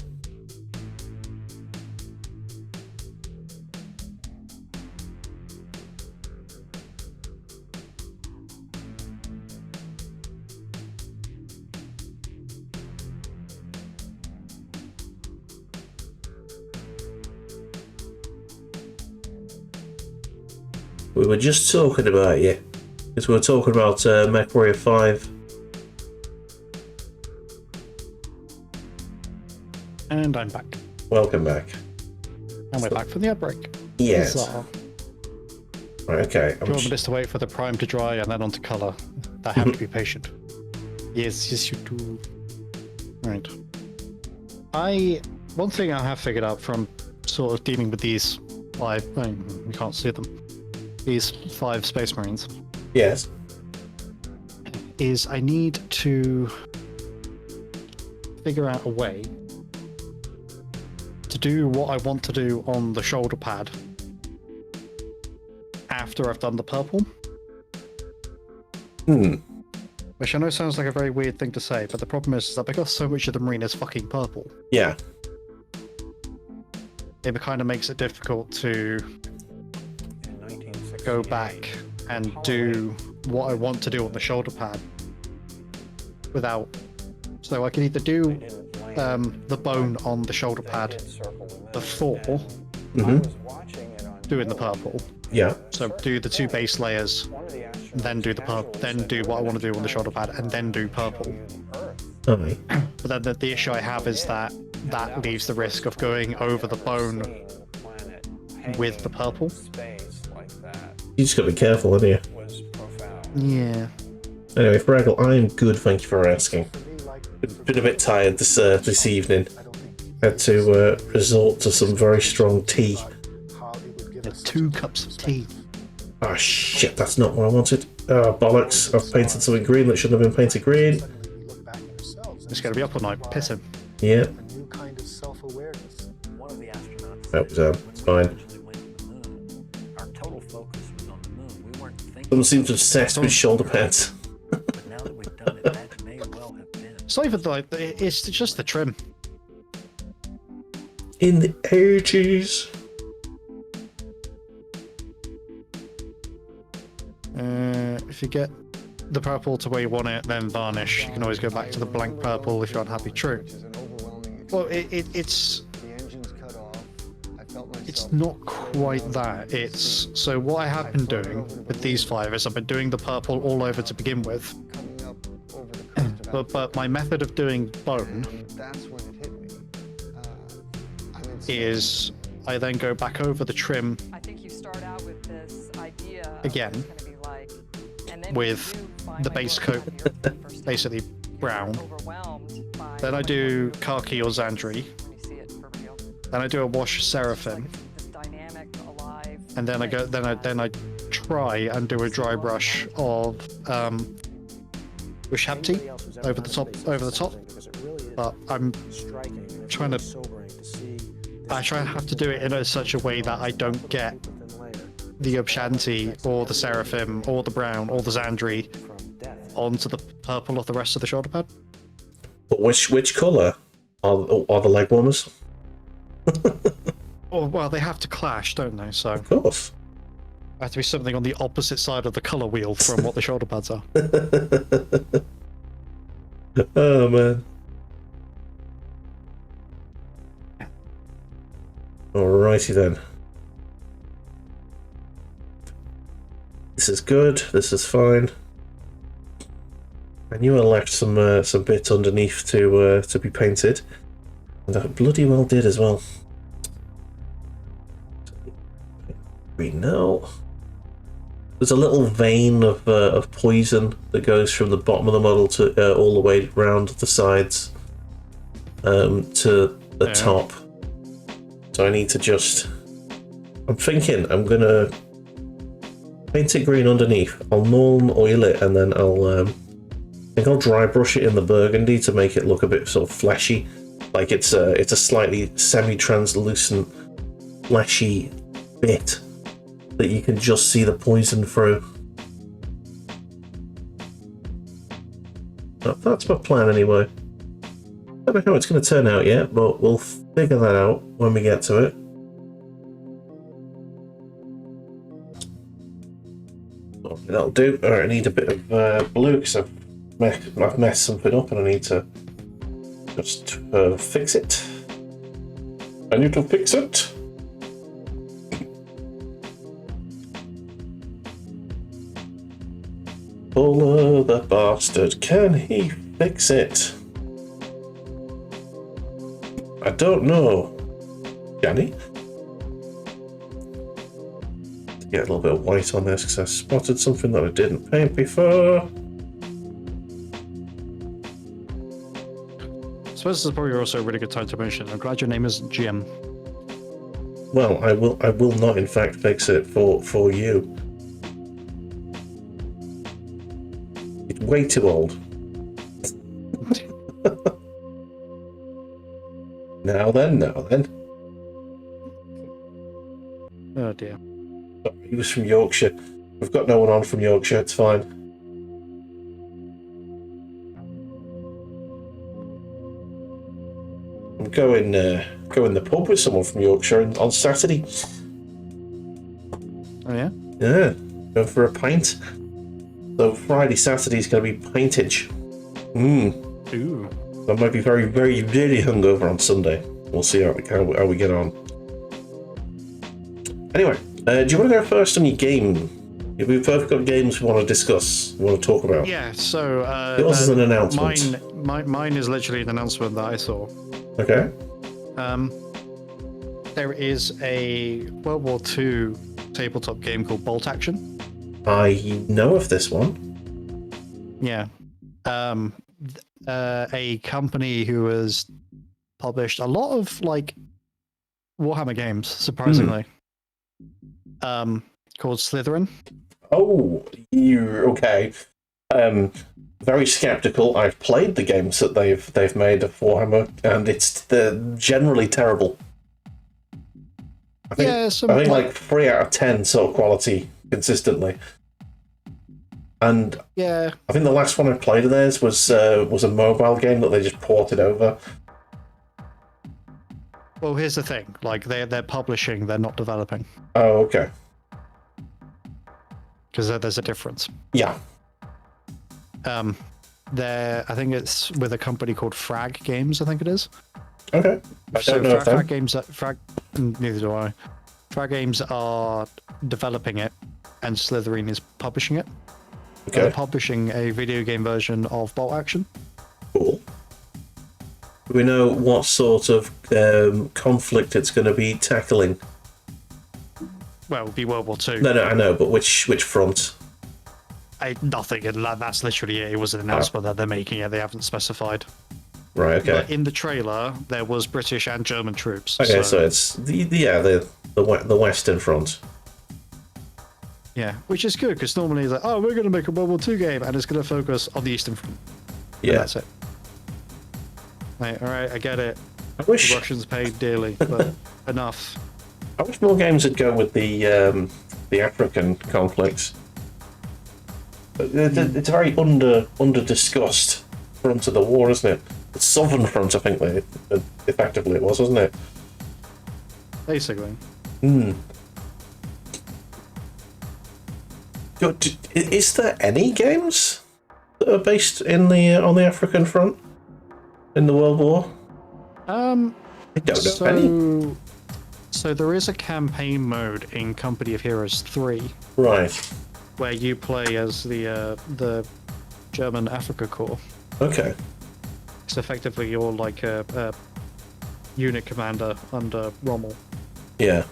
We were just talking about you, because we were talking about MechWarrior 5. And I'm back. Welcome back. And we're back from the outbreak. Yes. Huzzah. Right, okay. Do you want me just to wait for the prime to dry and then onto colour? I have to be patient. Yes, you do. Right. One thing I have figured out from sort of dealing with these 5, we can't see them, these 5 Space Marines. Yes. Is I need to figure out a way to do what I want to do on the shoulder pad after I've done the purple. Which I know sounds like a very weird thing to say, but the problem is that because so much of the Marine is fucking purple, Yeah. it kind of makes it difficult to go back and do what I want to do on the shoulder pad without... So I can either do the bone on the shoulder pad before doing the purple. Yeah. So do the 2 base layers, then do the purple, then do what I want to do on the shoulder pad, and then do purple. Okay. But then the issue I have is that leaves the risk of going over the bone with the purple. You just gotta be careful, haven't you? Yeah. Anyway, Fraggle, I am good, thank you for asking. Been a bit tired this evening. Had to resort to some very strong tea. 2 cups of tea. Oh shit, that's not what I wanted. Oh bollocks, I've painted something green that shouldn't have been painted green. It's going to be up all night. Piss him. Yeah. That was it's fine. Someone seems obsessed with shoulder pads. It's not even like, it's just the trim. In the edges. If you get the purple to where you want it, then varnish. You can always go back to the blank purple if you're unhappy. True. Well, it's not quite that. It's so what I have been doing with these 5 is I've been doing the purple all over to begin with. But my method of doing bone is I then go back over the trim I think you start out with this idea again of what it's gonna be like, and then with you find the like base you're coat, first basically brown. overwhelmed by Then I do khaki or Zandri. when you see it for real. Then I do a wash It's seraphim, like this dynamic, alive and then I go. thing. Then I try and do a dry brush of Ushabti over the top, but I'm trying to. I try to have to do it in such a way that I don't get the Ushabti or the Seraphim or the Brown or the Zandri onto the purple of the rest of the shoulder pad. But which colour are the leg warmers? Oh, well, they have to clash, don't they? So Of course. there has to be something on the opposite side of the colour wheel from what the shoulder pads are. Oh man. Alrighty then. This is good. This is fine. And you left some bits underneath to be painted, and I bloody well did as well. We know there's a little vein of poison that goes from the bottom of the model to all the way around the sides to the top. So I need to just. I'm thinking I'm gonna paint it green underneath. I'll Nuln oil it, and then I think I'll dry brush it in the burgundy to make it look a bit sort of fleshy, like it's a slightly semi-translucent, fleshy bit that you can just see the poison through. That's my plan anyway. I don't know how it's going to turn out yet, but we'll figure that out when we get to it. That'll do. Alright, I need a bit of blue because I've messed something up and I need to just fix it. I need to fix it. Bula the bastard, can he fix it? I don't know. Can he? Get a little bit of white on this because I spotted something that I didn't paint before. I suppose this is probably also a really good time to mention. I'm glad your name isn't Jim. Well, I will not in fact fix it for you. It's way too old. Now then. Oh dear. He was from Yorkshire. We've got no one on from Yorkshire, it's fine. I'm going the pub with someone from Yorkshire on Saturday. Oh yeah? Yeah, going for a pint. So Friday, Saturday's going to be pintage. Ooh. I might be very, very, really hungover on Sunday. We'll see how we get on. Anyway, do you want to go first on your game? We've both got games we want to discuss, we want to talk about. Yeah, so... yours is an announcement. Mine is literally an announcement that I saw. Okay. There is a World War II tabletop game called Bolt Action. I know of this one. Yeah. A company who has published a lot of like Warhammer games, surprisingly. Called Slytherin. Oh, okay. Very skeptical. I've played the games that they've made of Warhammer, and they're generally terrible. I think like 3 out of 10 sort of quality consistently. And yeah, I think the last one I played of theirs was a mobile game that they just ported over. Well, here's the thing: like they're publishing, they're not developing. Oh, okay. Because there's a difference. Yeah. I think it's with a company called Frag Games. I think it is. Okay. I don't know Frag Games. Neither do I. Frag Games are developing it, and Slytherin is publishing it. Okay. They're publishing a video game version of Bolt Action. Cool. Do we know what sort of conflict it's going to be tackling? Well, it would be World War II. No, I know, but which front? Nothing. That's literally it. It was an announcement that they're making it. They haven't specified. Right. Okay. But in the trailer, there was British and German troops. Okay, so it's the Western Front. Yeah, which is good because normally it's like, oh, we're going to make a World War II game and it's going to focus on the Eastern Front. Yeah, And that's it. Like, all right, I get it. I The wish Russians paid dearly, but enough. I wish more games would go with the African conflicts. It's a very under discussed front of the war, isn't it? The Southern Front, I think, effectively it was, wasn't it? Basically. Hmm. Is there any games that are based in the on the African front in the World War? I don't know any. So there is a campaign mode in Company of Heroes 3 Right. where you play as the German Africa Corps. Okay. So effectively you're like a unit commander under Rommel, Yeah.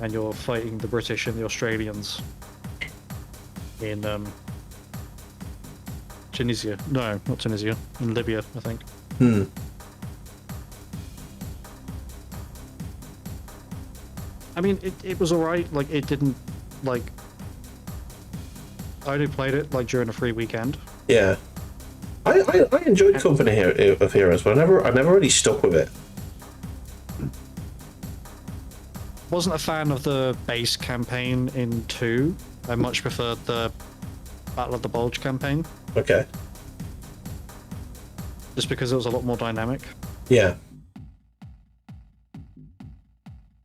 and you're fighting the British and the Australians in Tunisia. No, not Tunisia. In Libya, I think. Hmm. I mean, it was alright. Like, it didn't, like... I only played it, like, during a free weekend. Yeah. I enjoyed Company of Heroes, but I never really stuck with it. Wasn't a fan of the base campaign in 2. I much preferred the Battle of the Bulge campaign, Okay. just because it was a lot more dynamic. Yeah.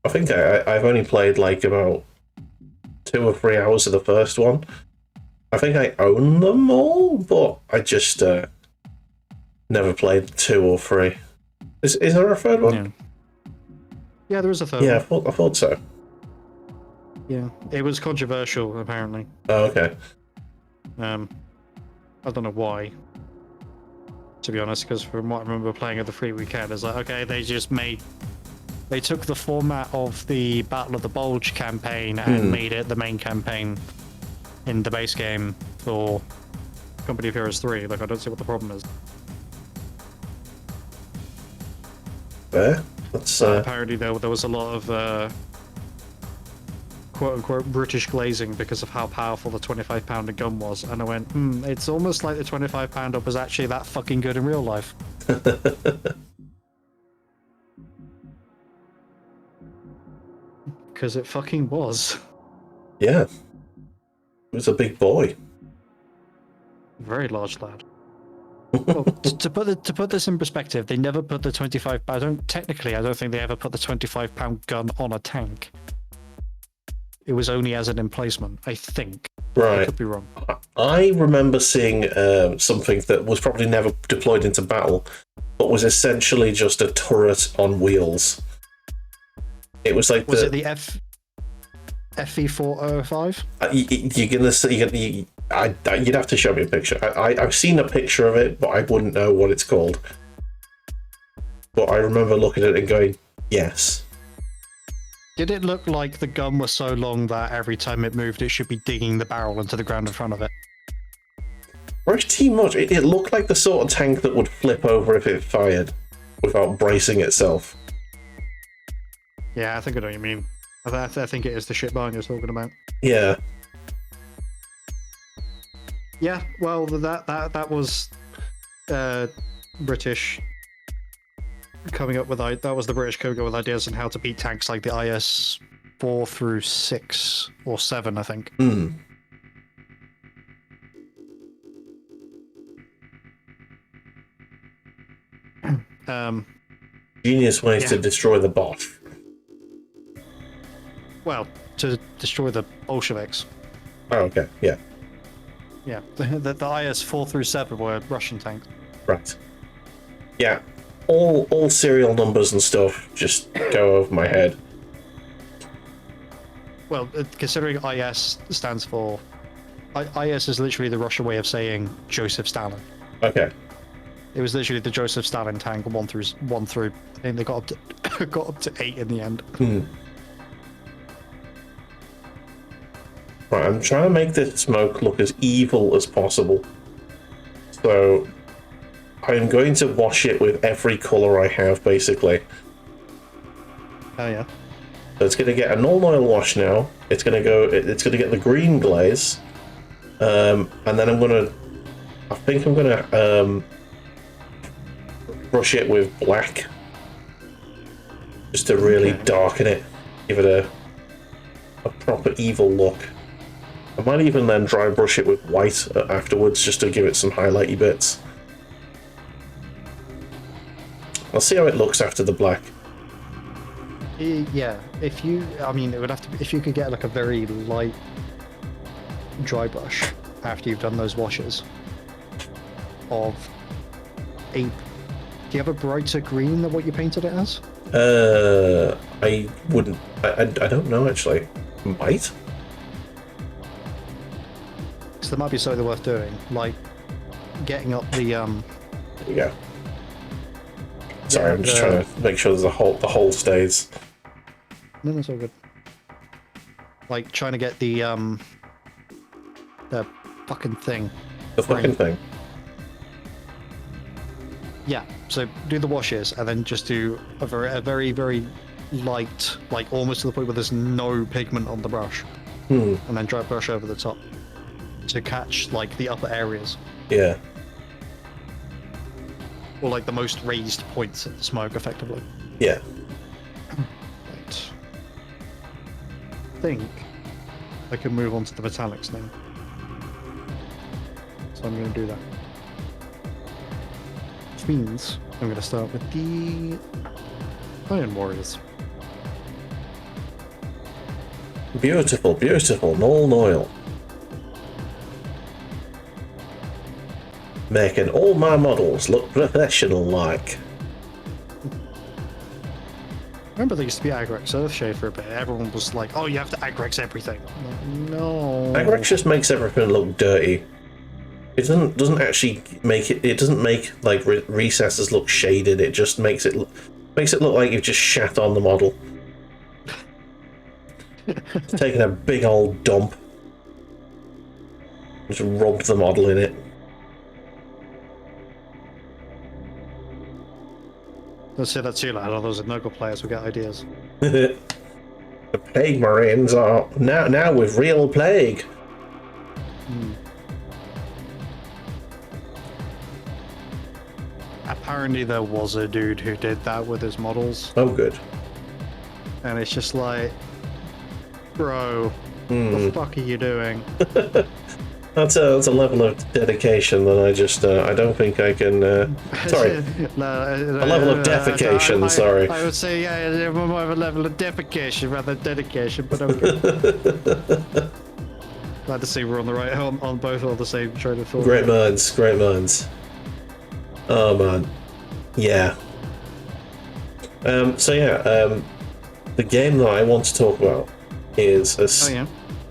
I think I've only played like about 2 or 3 hours of the first one. I think I own them all, but I just never played 2 or 3. Is there a third one? Yeah. Yeah, there is a third Yeah, one. I thought so. Yeah. It was controversial, apparently. Oh, okay. I don't know why, to be honest, because from what I remember playing at the free weekend, it's like, okay, they took the format of the Battle of the Bulge campaign and made it the main campaign in the base game for Company of Heroes 3. Like, I don't see what the problem is. Fair. That's Apparently there was a lot of quote-unquote British glazing because of how powerful the 25-pounder gun was, and I went, it's almost like the 25-pounder was actually that fucking good in real life. Because it fucking was. yeah. It was a big boy. Very large lad. Well, to put this in perspective, they never put the 25. I don't think they ever put the 25-pound gun on a tank. It was only as an emplacement, I think. I Right. could be wrong. I remember seeing something that was probably never deployed into battle, but was essentially just a turret on wheels. It was like Was it the FE405? you're gonna see. You'd have to show me a picture. I've seen a picture of it, but I wouldn't know what it's called. But I remember looking at it and going, "Yes." Did it look like the gun was so long that every time it moved, it should be digging the barrel into the ground in front of it? Pretty much. It looked like the sort of tank that would flip over if it fired without bracing itself. Yeah, I think I know what you mean. I think it is the shit barn you're talking about. Yeah. Yeah, well, that was British coming up with that was the British coming up with ideas on how to beat tanks like the IS 4 through 6 or 7, I think. Hmm. Genius ways to destroy the bot. Well, to destroy the Bolsheviks. Oh, okay. Yeah. Yeah, the IS 4 through 7 were Russian tanks. Right. Yeah. All serial numbers and stuff just go over my head. Well, considering IS stands for... IS is literally the Russian way of saying Joseph Stalin. Okay. It was literally the Joseph Stalin tank, one through. I think they got up to 8 in the end. Hmm. Right, I'm trying to make this smoke look as evil as possible. So I'm going to wash it with every colour I have, basically. Oh yeah. So it's going to get a normal oil wash now. It's going to get the green glaze, and then I think I'm gonna brush it with black, just to really darken it, give it a proper evil look. I might even then dry brush it with white afterwards, just to give it some highlighty bits. I'll see how it looks after the black. Yeah, I mean, it would have to be, if you could get like a very light dry brush after you've done those washes of a, do you have a brighter green than what you painted it as? I wouldn't, I don't know actually. Might? So there might be something worth doing, like getting up the There we go. Sorry, I'm just trying to make sure the hole stays. No, that's all good. Like trying to get the fucking thing. The fucking thing. Yeah. So do the washes and then just do a very, very light, like almost to the point where there's no pigment on the brush, and then dry brush over the top to catch like the upper areas. Yeah. Or like the most raised points of the smoke, effectively. Yeah. Right. I think I can move on to the metallics now. So I'm going to do that. Which means I'm going to start with the Iron Warriors. Beautiful, beautiful. Null oil. Making all my models look professional-like. Remember there used to be Agrex Earthshade for a bit. Everyone was like, oh, you have to Agrex everything. I'm like, no. Agrex just makes everything look dirty. It doesn't actually make it. It doesn't make like recesses look shaded. It just makes it look like you've just shat on the model. Taking a big old dump. Just rubbed the model in it. Let's say that too, lad. All those Nurgle players will get ideas. The Plague Marines are now with real plague. Apparently there was a dude who did that with his models, Oh, good. and it's just like, bro, what the fuck are you doing? That's a level of dedication that I just I don't think I can. Sorry, a level of defecation. Sorry. I would say yeah, more of a level of defecation rather than dedication, but okay. Glad to see we're on the right on both on the same train of thought. Great minds, great minds. Oh man, yeah. So yeah, the game that I want to talk about is a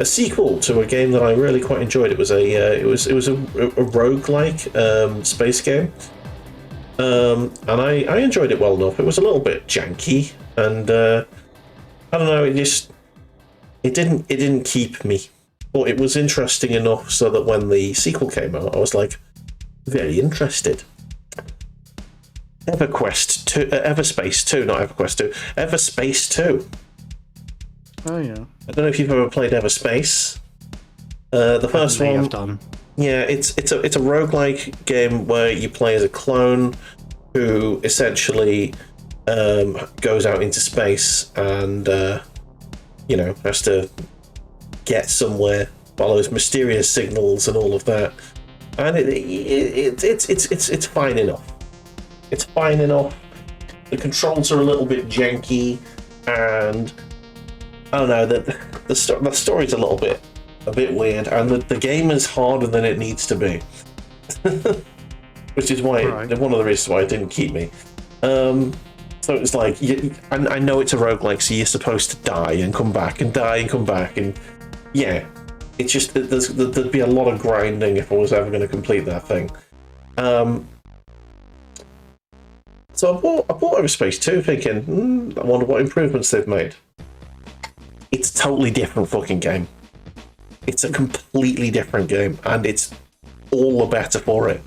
sequel to a game that I really quite enjoyed. It was a roguelike space game, and I enjoyed it well enough. It was a little bit janky, and I don't know. It didn't keep me, but it was interesting enough so that when the sequel came out, I was like very interested. EverQuest 2, Everspace 2, not EverQuest 2, Everspace 2. Oh yeah. I don't know if you've ever played Everspace. The first one. I've done. Yeah, it's a roguelike game where you play as a clone who essentially goes out into space and has to get somewhere, follows mysterious signals and all of that. And it's fine enough. It's fine enough. The controls are a little bit janky, and I don't know, the story's a little bit weird, and the game is harder than it needs to be, which is why one of the reasons why it didn't keep me. So it's like, I know it's a roguelike, so you're supposed to die and come back and die and come back, and yeah, it's just there'd be a lot of grinding if I was ever going to complete that thing. So I bought Everspace 2 thinking, I wonder what improvements they've made. It's a totally different fucking game. It's a completely different game, and it's all the better for it.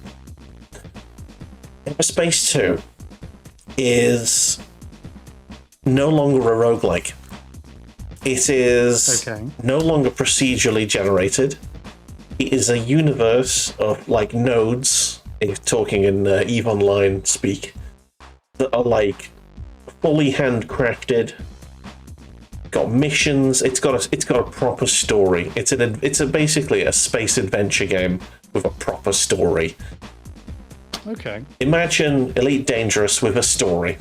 Everspace 2 is no longer a roguelike. It is Okay. no longer procedurally generated. It is a universe of like nodes, if talking in EVE Online speak, that are like fully handcrafted. Got missions. It's got a proper story. It's basically a space adventure game with a proper story. Okay. Imagine Elite Dangerous with a story.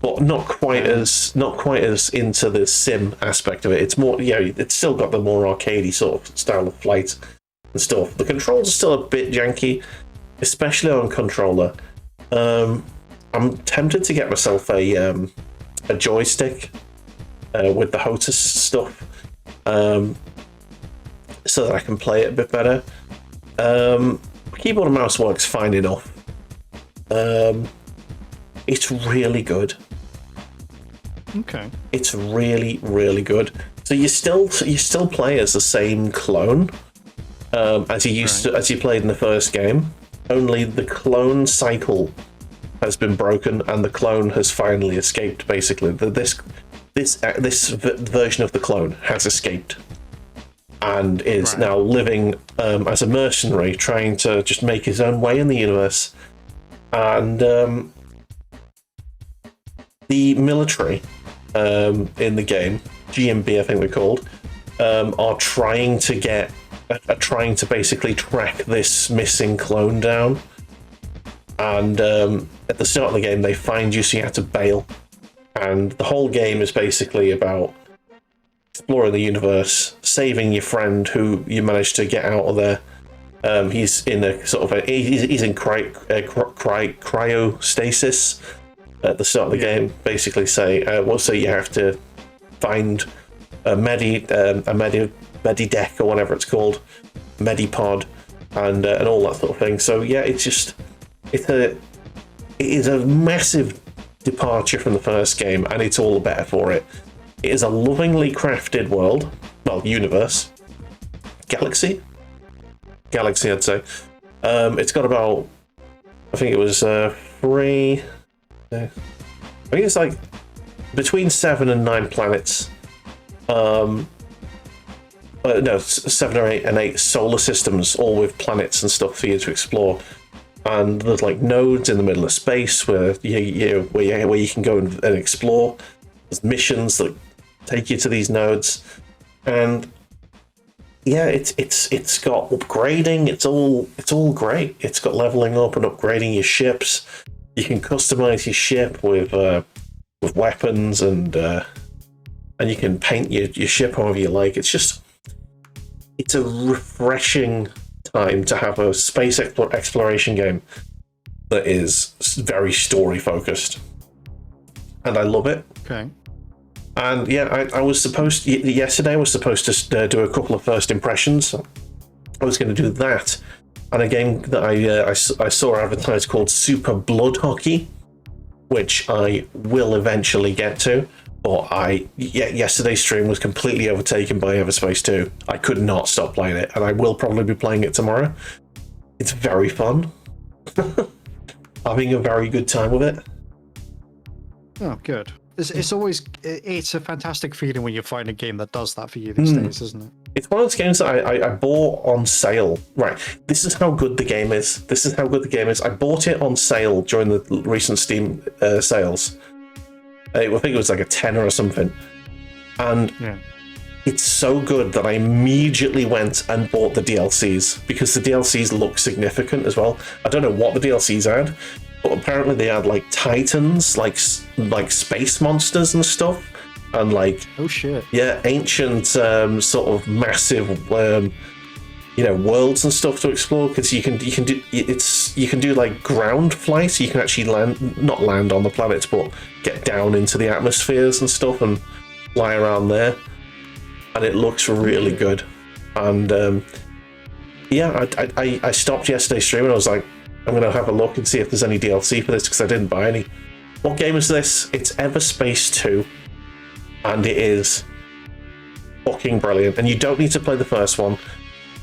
But not quite as into the sim aspect of it. It's more, it's still got the more arcadey sort of style of flight and stuff. The controls are still a bit janky, especially on controller. I'm tempted to get myself a joystick with the HOTAS stuff, so that I can play it a bit better. Keyboard and mouse works fine enough. It's really good. Okay. It's really, really good. So you still play as the same clone as you as you played in the first game. Only the clone cycle has been broken, and the clone has finally escaped. Basically, this version of the clone has escaped and is now living as a mercenary, trying to just make his own way in the universe. And the military in the game, GMB I think they're called, are trying to basically track this missing clone down. And at the start of the game, they find you, so you have to bail. And the whole game is basically about exploring the universe, saving your friend who you managed to get out of there. He's in a sort of he's in cryostasis at the start of the game. Basically, so you have to find a Medideck or whatever it's called, Medipod, and all that sort of thing. So yeah, it is a massive departure from the first game, and it's all the better for it. It is a lovingly crafted world, well, universe, galaxy, I'd say. It's got about, I think it was I think it's like between 7 and 9 planets. No, 7 or 8 and 8 solar systems, all with planets and stuff for you to explore. And there's like nodes in the middle of space where you can go and explore. There's missions that take you to these nodes, and yeah, it's got upgrading. It's all great. It's got leveling up and upgrading your ships. You can customize your ship with weapons, and you can paint your ship however you like. It's a refreshing time to have a space exploration game that is very story focused, and I love it. Okay. And yeah, I was supposed yesterday. I was supposed to do a couple of first impressions. I was going to do that, and a game that I saw advertised called Super Blood Hockey, which I will eventually get to. But yesterday's stream was completely overtaken by Everspace 2. I could not stop playing it, and I will probably be playing it tomorrow. It's very fun. Having a very good time with it. Oh, good. It's a fantastic feeling when you find a game that does that for you these days, isn't it? It's one of those games that I bought on sale. Right, this is how good the game is. I bought it on sale during the recent Steam sales. I think it was like a tenner or something. And it's so good that I immediately went and bought the DLCs, because the DLCs look significant as well. I don't know what the DLCs had, but apparently they had like titans, like space monsters and stuff, and like ancient sort of massive worlds and stuff to explore, because you can do like ground flight. You can actually not land on the planets, but get down into the atmospheres and stuff and fly around there, and it looks really good. And I stopped yesterday's stream and I was like, I'm gonna have a look and see if there's any DLC for this, because I didn't buy any. What game is this? It's Everspace 2, and it is fucking brilliant. And you don't need to play the first one.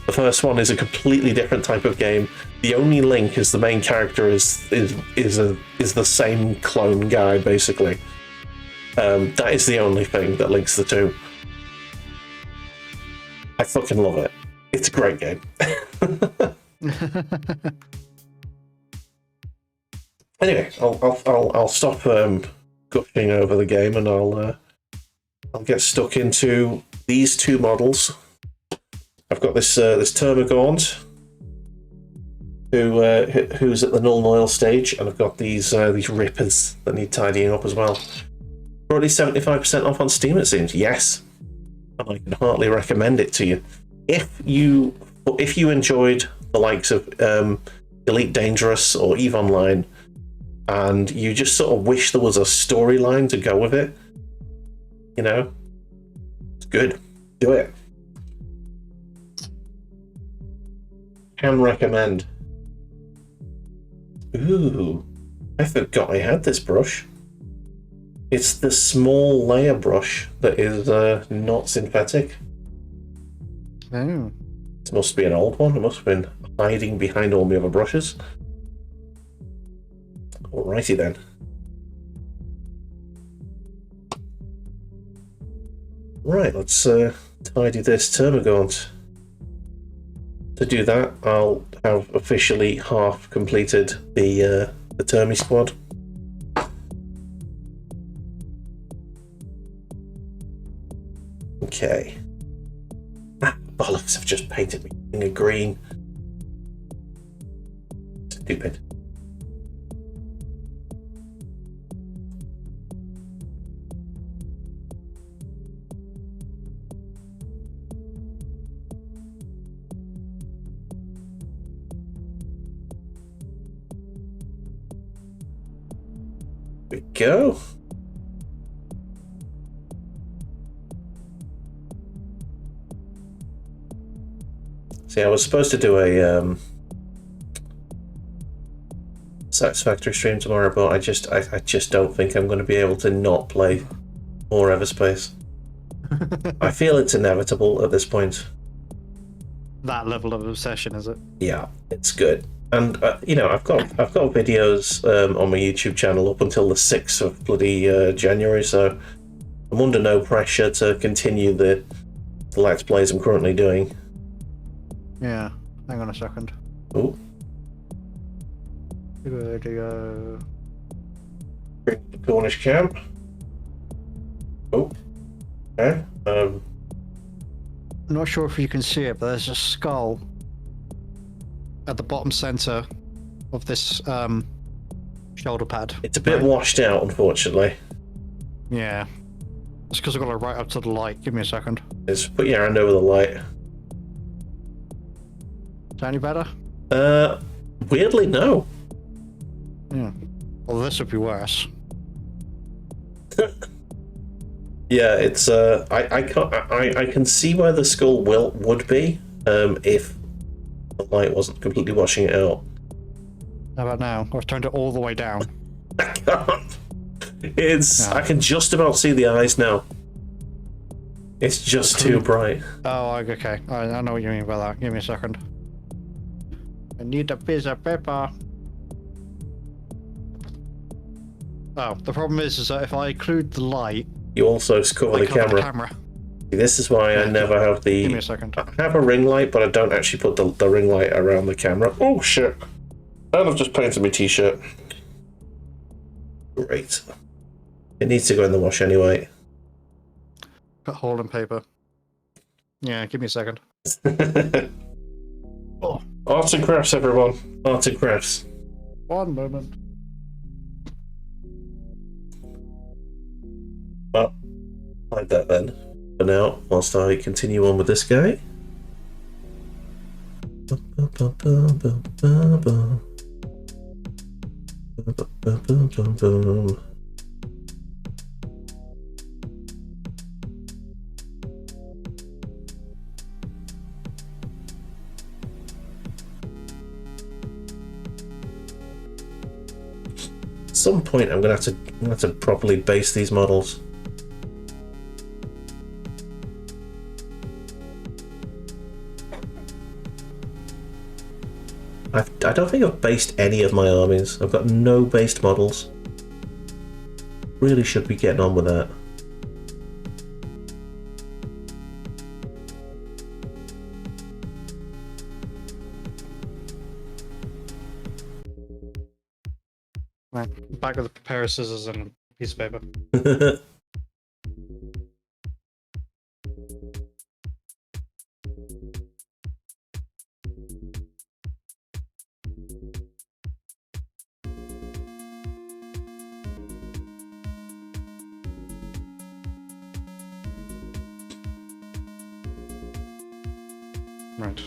The first one is a completely different type of game. The only link is the main character is the same clone guy, basically. That is the only thing that links the two. I fucking love it. It's a great game. Anyway, I'll stop gushing over the game, and I'll get stuck into these two models. I've got this Termagaunt, who's at the null Noil stage, and I've got these Rippers that need tidying up as well. Already 75% off on Steam, it seems. Yes, and I can heartily recommend it to you. If you enjoyed the likes of Elite Dangerous or EVE Online, and you just sort of wish there was a storyline to go with it, you know, it's good. Do it. Can recommend. Ooh, I forgot I had this brush. It's the small layer brush that is not synthetic. Oh. This must be an old one. It must have been hiding behind all the other brushes. Alrighty then. Right, let's tidy this Termagaunt. To do that, I'll have officially half completed the Termi squad. Okay. Bollocks, I've just painted me in a green. Stupid. There we go. See, I was supposed to do a Satisfactory stream tomorrow, but I just don't think I'm going to be able to not play more Everspace. I feel it's inevitable at this point. That level of obsession, is it? Yeah, it's good. And you know, I've got videos on my YouTube channel up until the 6th of bloody January, so I'm under no pressure to continue the Let's Plays I'm currently doing. Yeah. Hang on a second. Oh. Video. The Cornish camp. Oh. Okay. I'm not sure if you can see it, but there's a skull at the bottom center of this shoulder pad. It's a bit washed out, unfortunately. Yeah. It's because I've got it right up to the light. Give me a second. Just put your hand over the light. Is that any better? Weirdly, no. Yeah. Well, this would be worse. Yeah, it's I can see where the skull would be if the light wasn't completely washing it out. How about now? I've turned it all the way down. I can't. It's No. I can just about see the eyes now. It's just too bright. Oh, okay. I know what you mean by that. Give me a second. I need a piece of paper. Oh, the problem is that if I occlude the light, You also cover I the cover camera. This is why I Yeah, never have give me the. a second. I have a ring light, but I don't actually put the ring light around the camera. Oh shit! And I've just painted my t-shirt. Great. It needs to go in the wash anyway. Put hole in paper. Yeah, give me a second. Oh, Arts and crafts, everyone. Arts and crafts. one moment. Well, hide that then for now, whilst I continue on with this guy. At some point, I'm gonna have to properly base these models. I don't think I've based any of my armies. I've got no based models. really should be getting on with that. Right, back with a pair of scissors and a piece of paper. Right.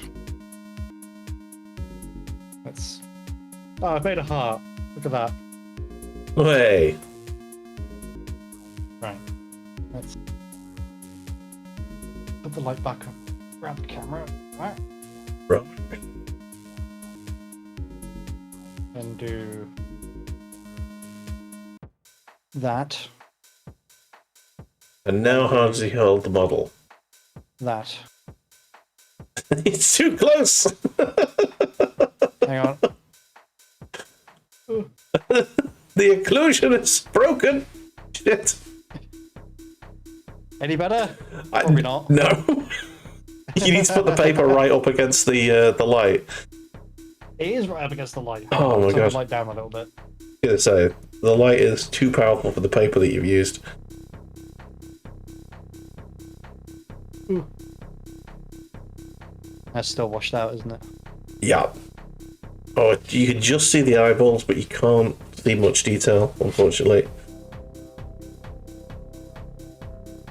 Let's. Oh, I've made a heart. Look at that. Hey. Right. Let's put the light back up. Grab the camera. Right. Right. And do that. And now how does he hold the model? That. It's too close! Hang on. The occlusion is broken! Shit. Any better? Probably not. No. You need to put the paper right up against the light. It is right up against the light. Oh my Turn gosh. the light down a little bit. I was gonna say, the light is too powerful for the paper that you've used. Ooh. That's still washed out, isn't it? Yeah. Oh, you can just see the eyeballs, but you can't see much detail, unfortunately.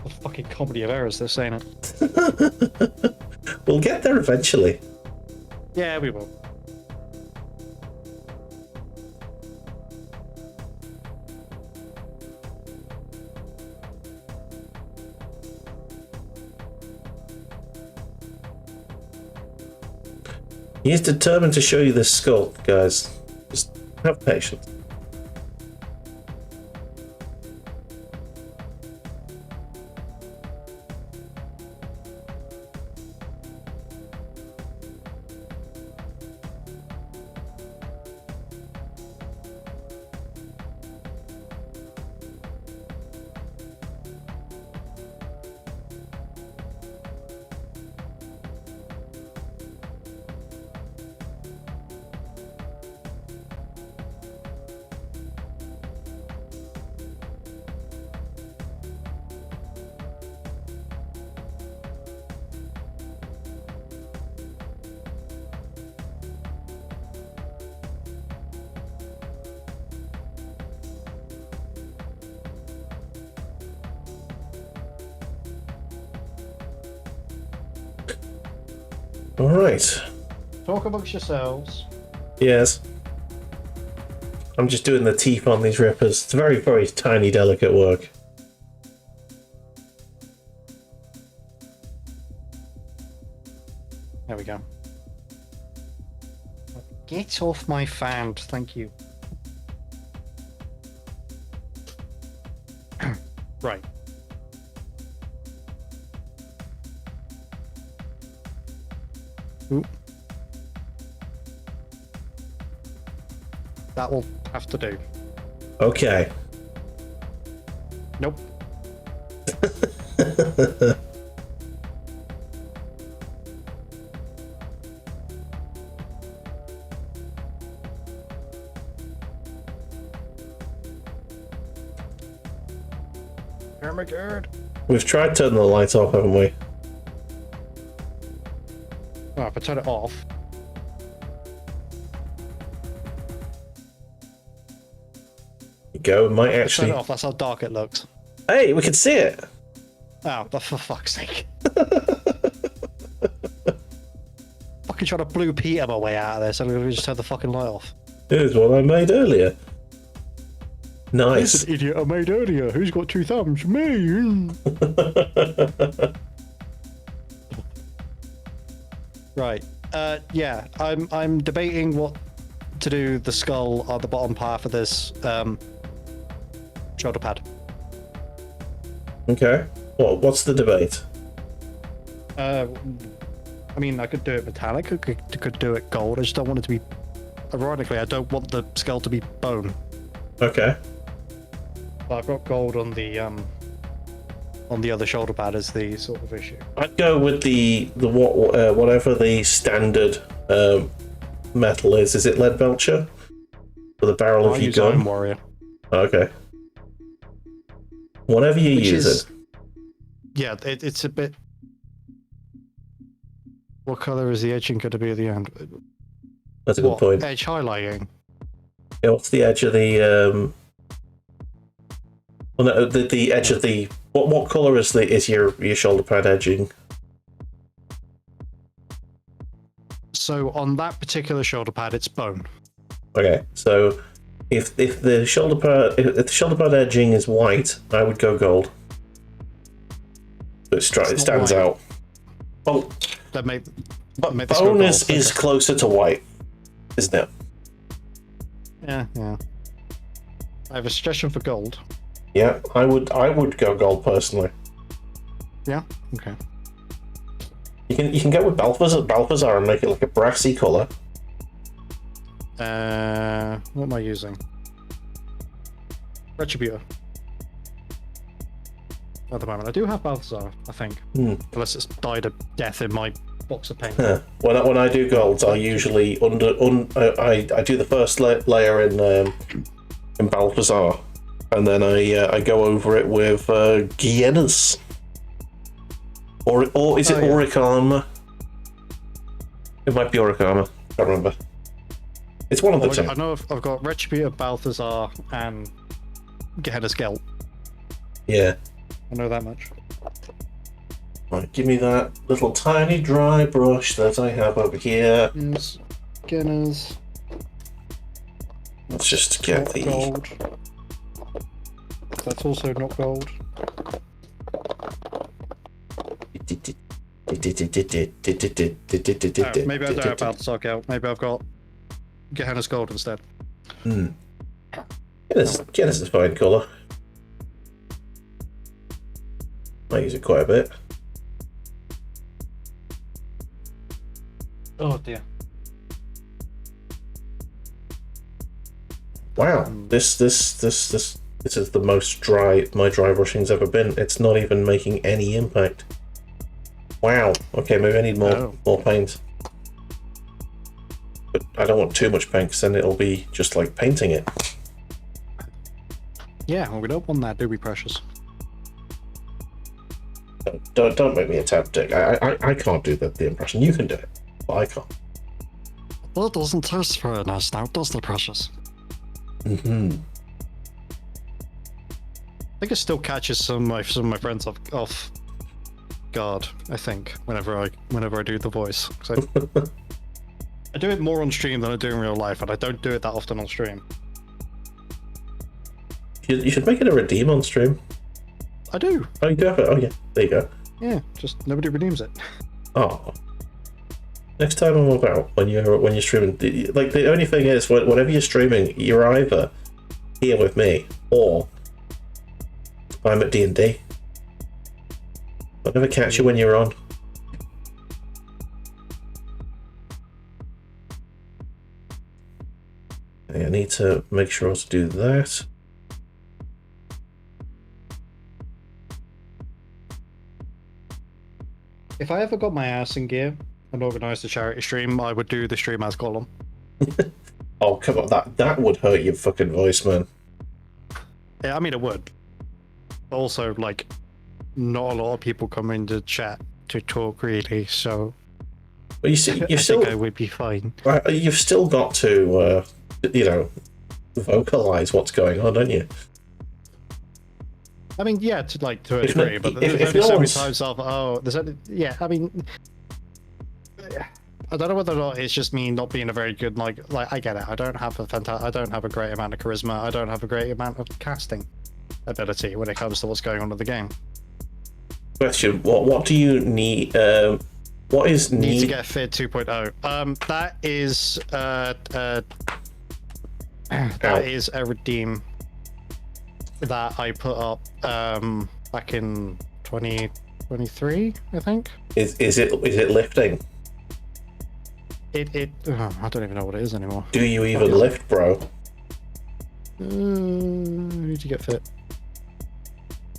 A fucking comedy of errors, this, ain't it? We'll get there eventually. Yeah, we will. He's determined to show you this skull, guys. Just have patience. Alright. Talk amongst yourselves. Yes. I'm just doing the teeth on these rippers. It's very, very tiny, delicate work. There we go. Get off my fan, thank you. Right. Ooh. That will have to do. Okay. Nope. Oh my god. We've tried turning the lights off, haven't we? Well, if I turn it off. Go, it might Turn actually. it off, that's how dark it looks. Hey, we can see it. Oh, but for fuck's sake. Fucking trying to blue Peter my way out of this, I'm gonna just turn the fucking light off. Here's what I made earlier. Nice. This is an idiot I made earlier. Who's got two thumbs? Me. Right. Yeah. I'm debating what to do the skull on the bottom half of this shoulder pad. Okay. What's the debate? I mean, I could do it metallic. I could do it gold. I just don't want it to be. Ironically, I don't want the skull to be bone. Okay. But I've got gold on the other shoulder pad is the sort of issue. I'd go with whatever the standard metal is. Is it lead belcher for the barrel of your gun? Iron Warrior. Okay. Whatever you use it. Yeah, it's a bit. What color is the edging going to be at the end? That's a good point. Edge highlighting. Yeah, what's the edge of the? Well, no, the edge of the. What color is your shoulder pad edging? So on that particular shoulder pad, it's bone. Okay, so if the shoulder pad edging is white, I would go gold. So it stands out. Oh, but bone is closer to white, isn't it? Yeah. I have a suggestion for gold. Yeah, I would go gold personally. Yeah. Okay. You can go with Balthazar and make it like a brassy color. What am I using? Retributor. At the moment, I do have Balthazar, I think. Unless it's died a death in my box of paint. Yeah. When I do golds, I usually I do the first layer in Balthazar, and then I go over it with Guiennas. Or is it Auric Armor? It might be Auric Armor. Can't remember. It's one of the two. I know I've got Retributor, Balthazar, and Gehenna's Gelt. Yeah. I know that much. Right, give me that little tiny dry brush that I have over here. Yes. Gehenna's. Let's just get the gold. That's also not gold. Maybe I don't have Balthazar Gelt. Maybe I've got Gehenna's Gold instead. Gehenna's a fine colour. I use it quite a bit. Oh dear. Wow, this is the most dry my dry brushing's ever been. It's not even making any impact. Wow. Okay, maybe I need more paint. But I don't want too much paint because then it'll be just like painting it. Yeah, well, we don't want that, do we, precious? Don't make me a tad dick. I can't do the impression. You can do it, but I can't. That doesn't taste very nice now, does the precious? Mm-hmm. I think it still catches some of my friends off guard. I think whenever I do the voice, I do it more on stream than I do in real life, and I don't do it that often on stream. You should make it a redeem on stream. I do. Oh, you do have it. Oh yeah, there you go. Yeah, just nobody redeems it. Oh. Next time I'm about when you're streaming, like the only thing is whenever you're streaming, you're either here with me or I'm at D&D. I never catch you when you're on. Okay, I need to make sure to do that. If I ever got my ass in gear and organised a charity stream, I would do the stream as Gollum. Oh come on, that would hurt your fucking voice, man. Yeah, I mean it would. Also, like, not a lot of people come into chat to talk really, so. Well, you see, I think I would be fine. You've still got to, vocalize what's going on, don't you? I mean, yeah, to a degree, but if there's no so many one's- times I mean, I don't know whether or not it's just me not being a very good, like I get it. I don't have a great amount of charisma. I don't have a great amount of casting ability when it comes to what's going on in the game. Question: What do you need? What is Need to get FID 2.0. That is a redeem that I put up back in 2023, I think. Is it lifting? I don't even know what it is anymore. Do you even lift, bro? I need to get fit.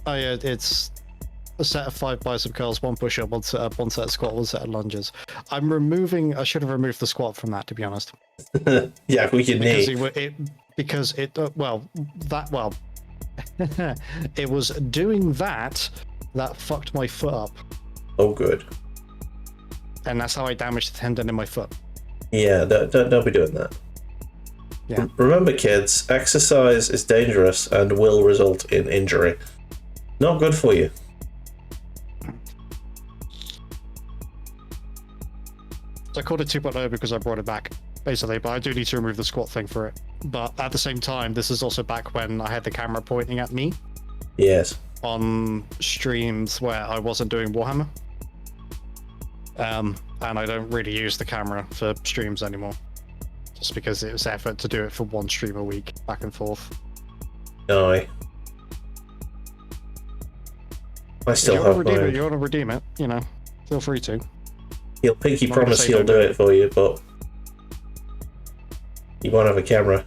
Oh yeah, it's a set of 5 bicep curls, 1 push-up, 1 sit-up, 1 set of squat, 1 set of lunges. I should have removed the squat from that, to be honest. Yeah, with your knee. It was doing that fucked my foot up, Oh, good. and that's how I damaged the tendon in my foot. Yeah, don't be doing that. Yeah. Remember, kids, exercise is dangerous and will result in injury. Not good for you. So I called it 2.0 because I brought it back, basically, but I do need to remove the squat thing for it. But at the same time, this is also back when I had the camera pointing at me Yes. on streams where I wasn't doing Warhammer. And I don't really use the camera for streams anymore, just because it was effort to do it for 1 stream a week, back and forth. Aye. I still If you have want to redeem mine. it, you want to redeem it, you know, feel free to. He'll pinky I'm not gonna promise say he'll don't do do it for you, but you won't have a camera.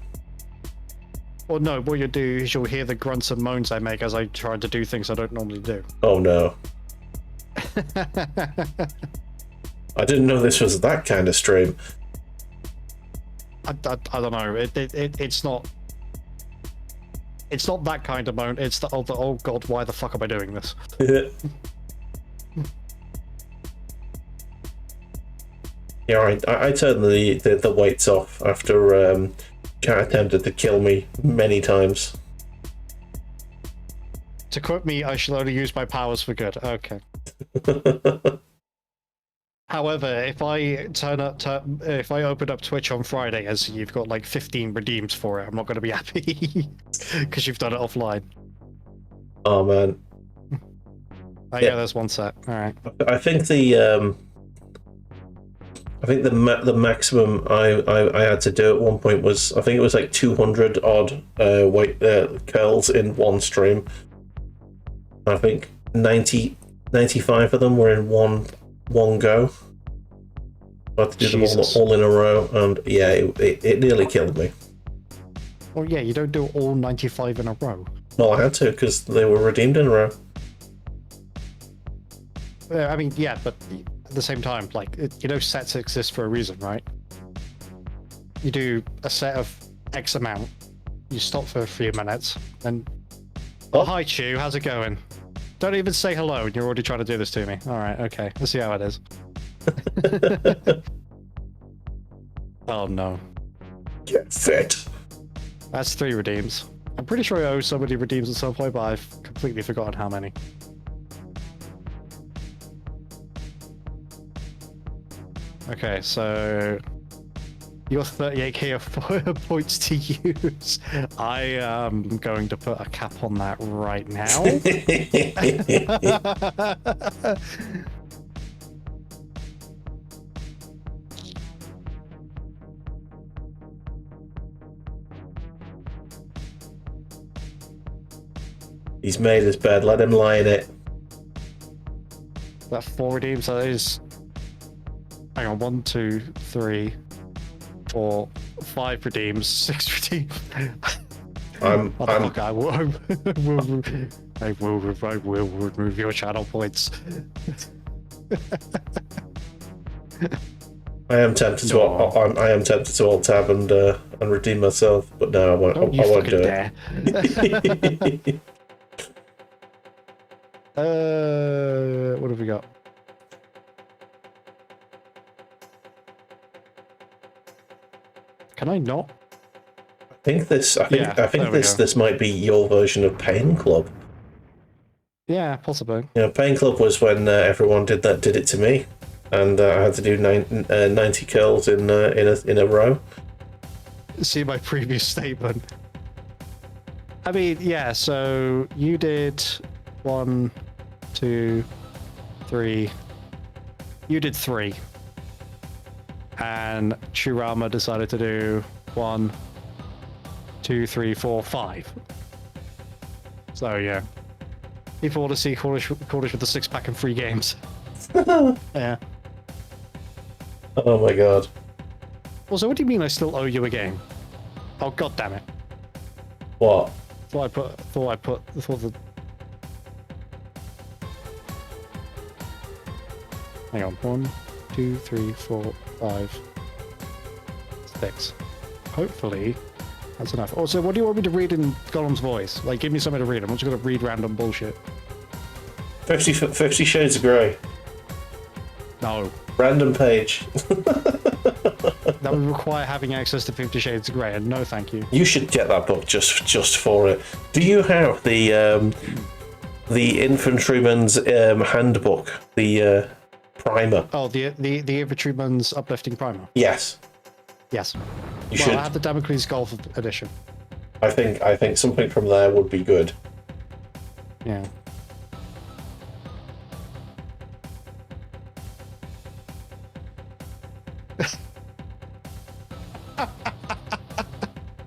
Or no, what you'll do is you'll hear the grunts and moans I make as I try to do things I don't normally do. Oh no. I didn't know this was that kind of stream. I don't know. It's not. It's not that kind of moan. It's the oh god, why the fuck am I doing this? Yeah, I turned the weights off after Cat attempted to kill me many times. To quote me, I shall only use my powers for good. Okay. However, if I if I open up Twitch on Friday and see you've got like 15 redeems for it, I'm not going to be happy because you've done it offline. Oh man. Oh yeah, there's 1 set. All right. I think the maximum I had to do at one point was, I think it was like 200 odd weight curls in 1 stream. I think 95 of them were in one go. I had to do Jesus. them all in a row, and yeah, it nearly killed me. Well, yeah, you don't do all 95 in a row. Well, I had to, because they were redeemed in a row. I mean, yeah, but at the same time, like, you know, sets exist for a reason, right? You do a set of X amount, you stop for a few minutes, and oh, hi Chew, how's it going? Don't even say hello, and you're already trying to do this to me. All right, okay, let's see how it is. Oh no. Get fit. That's 3 redeems. I'm pretty sure I owe somebody redeems at some point, but I've completely forgotten how many. Okay, so you got 38k of points to use. I am going to put a cap on that right now. He's made his bed, let him lie in it. That 4 redeems, that is... Hang on, 1, 2, 3, 4, 5 redeems, 6 redeems. I will remove your channel points. I am tempted to alt tab and redeem myself, but no, I won't. Don't I you won't do fucking it. What have we got? Can I not? I think this might be your version of Pain Club. Yeah, possibly. You know, Pain Club was when everyone did it to me, and I had to do 90 curls in a row. See my previous statement. I mean, yeah. So you did 1, 2, 3. You did 3. And Churama decided to do 1, 2, 3, 4, 5. So yeah, people want to see Cornish with the 6-pack and 3 games. Yeah. Oh my god. Also, what do you mean I still owe you a game? Oh god damn it! What? Thought Hang on. 1, 2, 3, 4, 5, 6. Hopefully, that's enough. Also, what do you want me to read in Gollum's voice? Like, give me something to read. I'm not just going to read random bullshit. 50 Shades of Grey. No. Random page. That would require having access to 50 Shades of Grey, and no thank you. You should get that book just for it. Do you have the infantryman's handbook, the primer? Oh, the Infantryman's Uplifting Primer? Yes. Yes. You well, should. I have the Damocles Golf edition. I think something from there would be good. Yeah.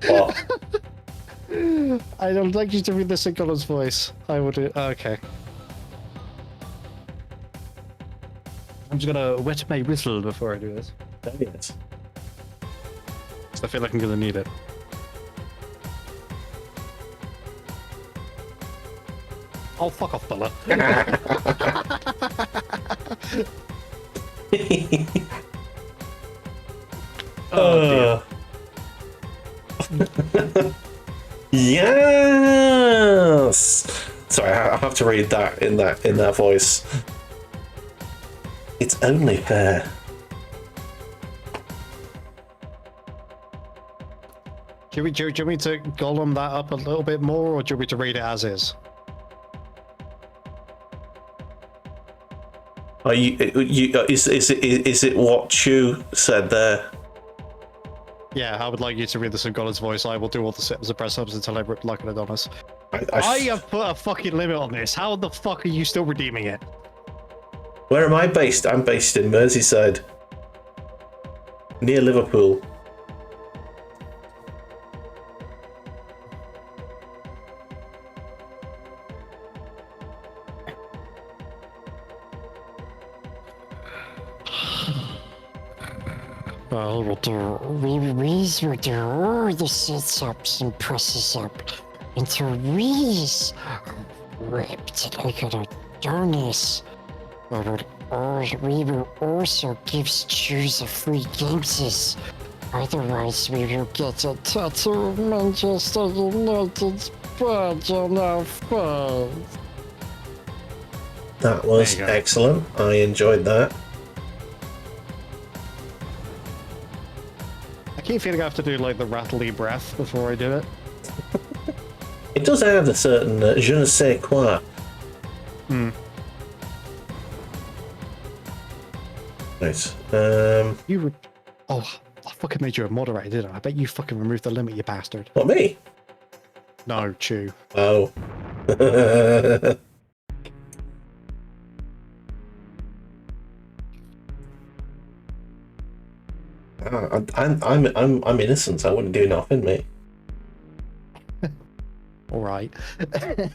What? I don't like you to read this in Gollum's voice. I would. Okay. I'm just gonna wet my whistle before I do this. Yes. I feel like I'm gonna need it. Oh, fuck off, Bula. Oh, Yes. Sorry, I have to read that in that voice. It's only fair. Do you want me to Gollum that up a little bit more, or do you want me to read it as is? Are you is it what Chu said there? Yeah, I would like you to read this in Gollum's voice. I will do all the sit-ups and press-ups until I rip like an Adonis. I have put a fucking limit on this. How the fuck are you still redeeming it? Where am I based? I'm based in Merseyside, near Liverpool. We will do all the sit-ups and presses up until Reese ripped like an Adonis. We will also give Choose a free Games's. Otherwise, we will get a tattoo of Manchester United's badge on our face. That was excellent. I enjoyed that. I keep feeling I have to do like the rattly breath before I do it. It does have a certain je ne sais quoi. Right. You I fucking made you a moderator, didn't I? I bet you fucking removed the limit, you bastard. What, me? No, Chew. Oh. I'm innocent. I wouldn't do nothing, mate. All right. To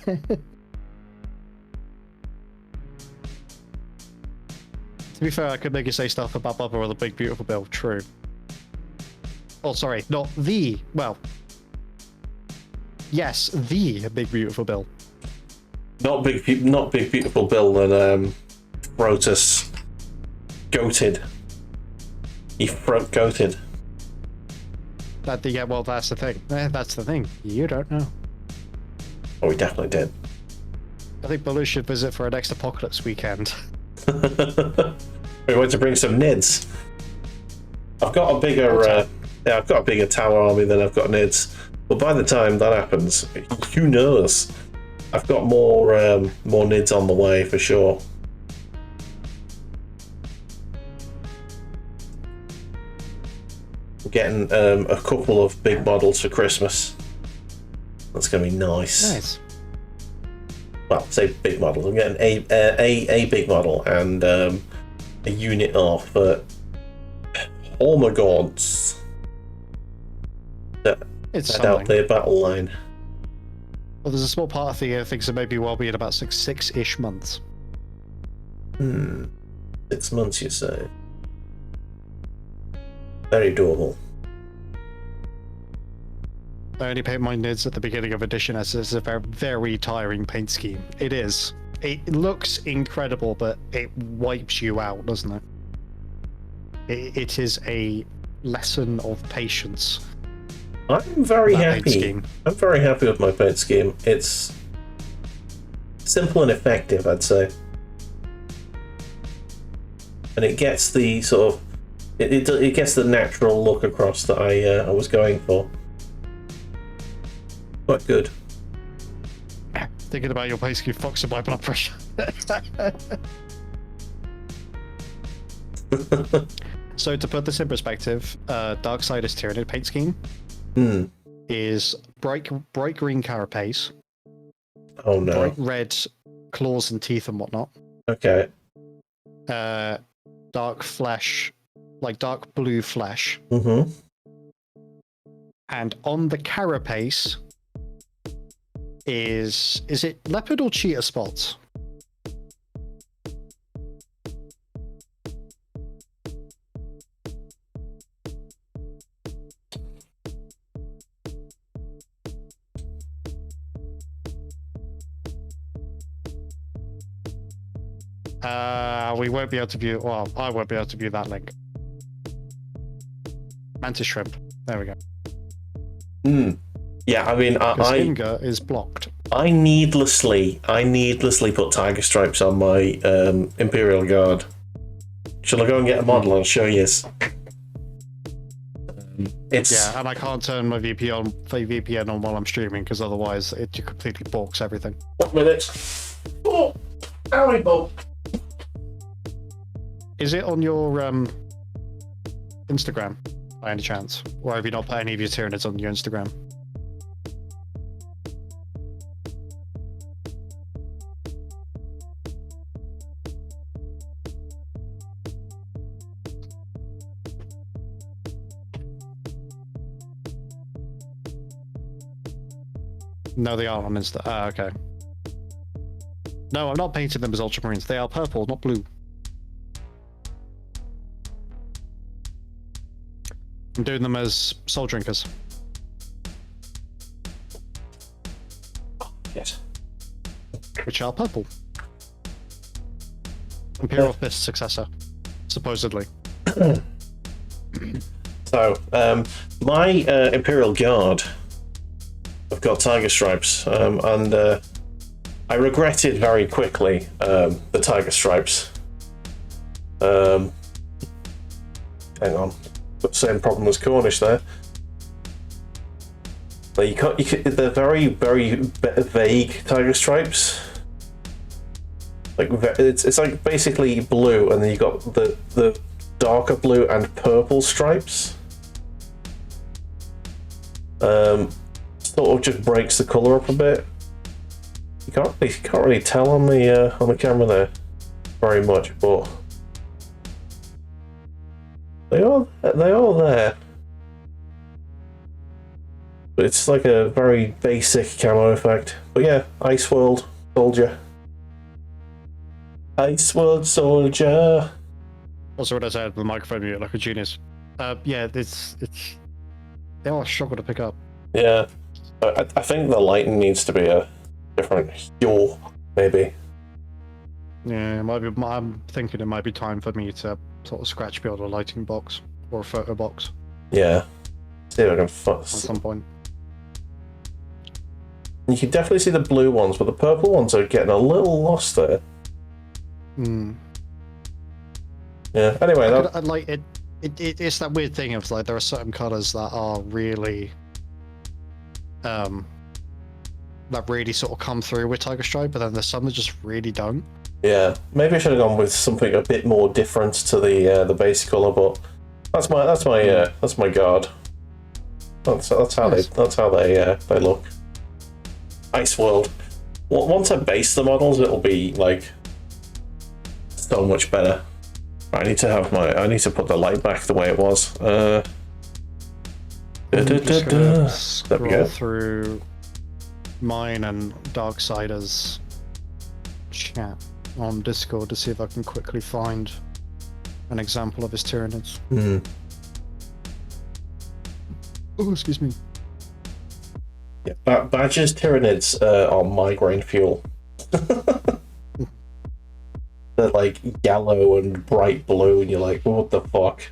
be fair, I could make you say stuff about Bubba or the Big Beautiful Bill. True. Oh, sorry, not the. Well, yes, the Big Beautiful Bill. Not big beautiful Bill that wrote us goated. He front goated. Yeah, well, that's the thing. That's the thing. You don't know. Oh, we definitely did. I think Bula should visit for our next apocalypse weekend. We want to bring some nids. I've got a bigger, I've got a bigger tower army than I've got nids. But by the time that happens, who knows? I've got more nids on the way for sure. We're getting a couple of big models for Christmas. That's gonna be nice. Nice. Well, say big models. I'm getting a big model and a unit of Hormagauds that It's head out something. their battle line. Well, there's a small part of the thinks it may be well be in about six-ish months. 6 months, you say? Very doable. I only paint my nids at the beginning of edition as it's a very, very tiring paint scheme. It is. it looks incredible, but it wipes you out, doesn't it? It is a lesson of patience. I'm very That paint happy. scheme. I'm very happy with my paint scheme. It's simple and effective, I'd say, and it gets the sort of it gets the natural look across that I was going for. Quite good. Thinking about your paint scheme fucks with my blood pressure. So to put this in perspective, Darksiders Tyranid paint scheme is bright green carapace, Oh no. bright red claws and teeth and whatnot, Okay. dark flesh, like dark blue flesh, Mm-hmm. and on the carapace is it leopard or cheetah spots? We won't be able to view. Well, I won't be able to view that link. Mantis shrimp. There we go. Yeah, I mean, Because I Inga is blocked. needlessly put tiger stripes on my Imperial Guard. Shall I go and get a model and show you? It's Yeah, and I can't turn my VPN on while I'm streaming because otherwise it completely balks everything. 1 minute. Oh, owie, Bob. Is it on your Instagram by any chance, or have you not put any of your Tyranids on your Instagram? No, they aren't on Insta. Ah, okay. No, I'm not painting them as ultramarines. They are purple, not blue. I'm doing them as soul drinkers. Yes. Which are purple. Imperial Fist successor, supposedly. So, my Imperial Guard have got tiger stripes, and I regretted very quickly the tiger stripes. Hang on, got the same problem as Cornish there. But they're very, very vague tiger stripes. Like it's like basically blue, and then you got the darker blue and purple stripes. Sort of just breaks the color up a bit. You can't really tell on the camera there very much, but they are there. But it's like a very basic camo effect. But yeah, Ice World Soldier. Ice World Soldier. Also, what I said, the microphone mute like a genius. Yeah, it's they all struggle to pick up. Yeah, I think the lighting needs to be a different hue, maybe. Yeah, it might be. I'm thinking it might be time for me to sort of scratch build a lighting box or a photo box Yeah. See if I can at fuss. some point. You can definitely see the blue ones, but the purple ones are getting a little lost there. Hmm. Yeah. Anyway, I like it. It's that weird thing of like there are certain colors that are really, that really sort of come through with Tiger Stripe, but then there's some that just really don't. yeah, maybe I should have gone with something a bit more different to the base color, but that's my guard. That's how Nice. they look. Ice World. Once I base the models, it'll be like so much better. I need to put the light back the way it was. I'm just gonna There we go. scroll through mine and Darksiders chat on Discord to see if I can quickly find an example of his Tyranids. Oh, excuse me. Yeah, Badger's Tyranids are migraine fuel. they're like yellow and bright blue, and you're like, what the fuck?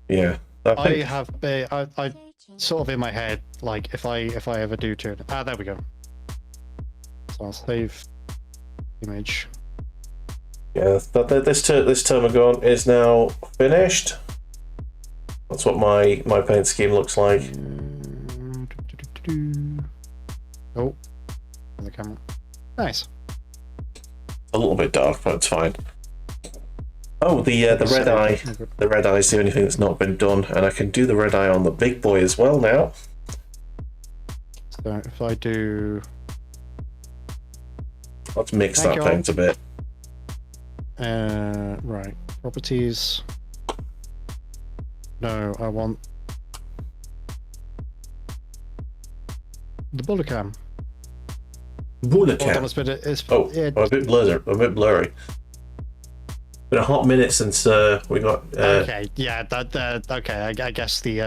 Yeah. I sort of in my head, like if I ever do turn it. There we go. So I'll save image. Yeah, this Termagon is now finished. That's what my paint scheme looks like. Oh, on the camera. Nice. A little bit dark, but it's fine. Oh, the red eye. The red eye is the only thing that's not been done, and I can do the red eye on the big boy as well now. So if I do, Let's mix that paint a bit. right, properties. No, I want the Bula cam. Bula cam. Oh, I'm a bit blurry. Been a hot minute since we got. Okay, yeah, okay. I guess the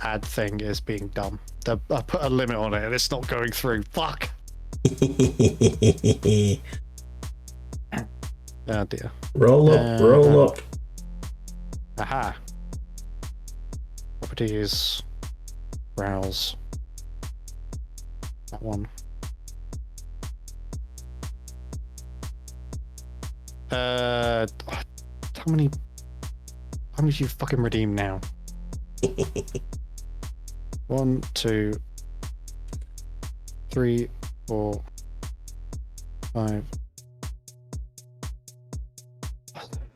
ad thing is being dumb. I put a limit on it, and it's not going through. Fuck. Oh dear. Roll up. Aha. Properties. Browse. That one. How many do you fucking redeem now? 1, 2, 3, 4, 5.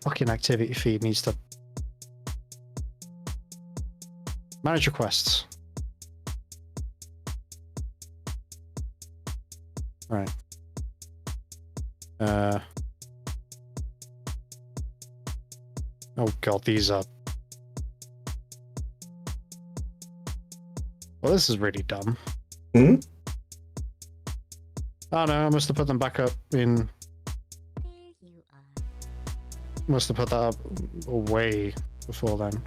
Fucking activity feed needs to manage requests. Right. Oh god, these are... Well, this is really dumb. Hmm? Oh no, I must have put them back up in... Must have put that up way before then.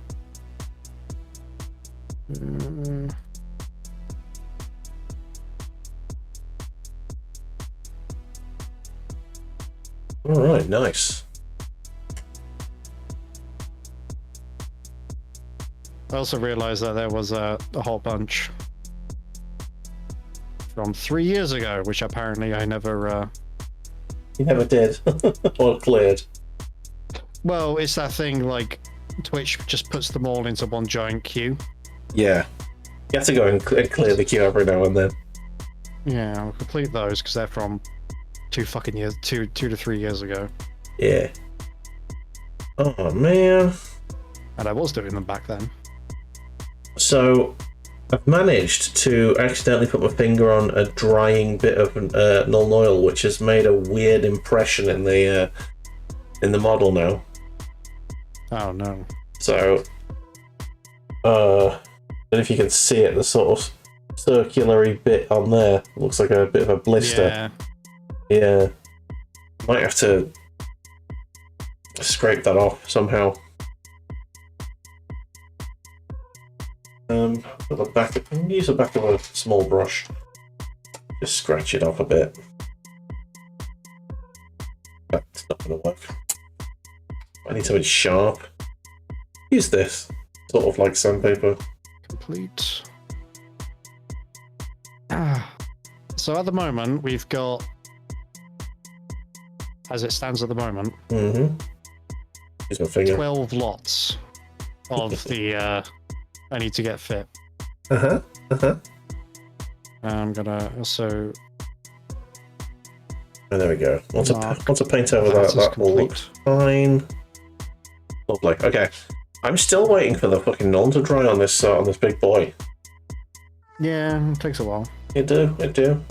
Alright, nice. I also realized that there was a whole bunch from 3 years ago, which apparently I never... You never did. Or cleared. Well, it's that thing like Twitch just puts them all into one giant queue. Yeah. You have to go and clear the queue every now and then. Yeah, I'll complete those because they're from 2 to 3 years ago. Yeah. Oh man. And I was doing them back then. So, I've managed to accidentally put my finger on a drying bit of null oil, which has made a weird impression in the model now. Oh no. So, I don't know if you can see it, the sort of circular-y bit on there. Looks like a bit of a blister. Yeah. Might have to scrape that off somehow. The back of, use the back of a small brush. Just scratch it off a bit. That's not going to work. I need something sharp. Use this. Sort of like sandpaper. Complete. So at the moment, we've got, as it stands at the moment, Use my finger. 12 lots of the I need to get fit. I'm gonna also... Oh, there we go. Once I paint over that will look fine. Lovely. Okay. I'm still waiting for the fucking null to dry on this big boy. Yeah, it takes a while. It do.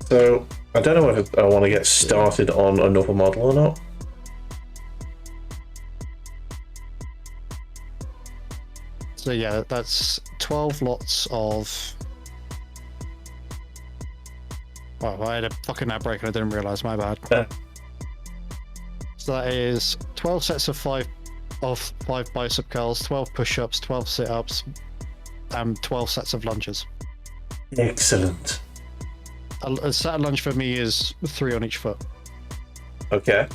So, I don't know if I want to get started on another model or not. So yeah, that's 12 lots of... Wow, I had a fucking outbreak and I didn't realise, my bad. So that is 12 sets of 5 bicep curls, 12 push-ups, 12 sit-ups, and 12 sets of lunges. Excellent. A set lunge for me is 3 on each foot. Okay.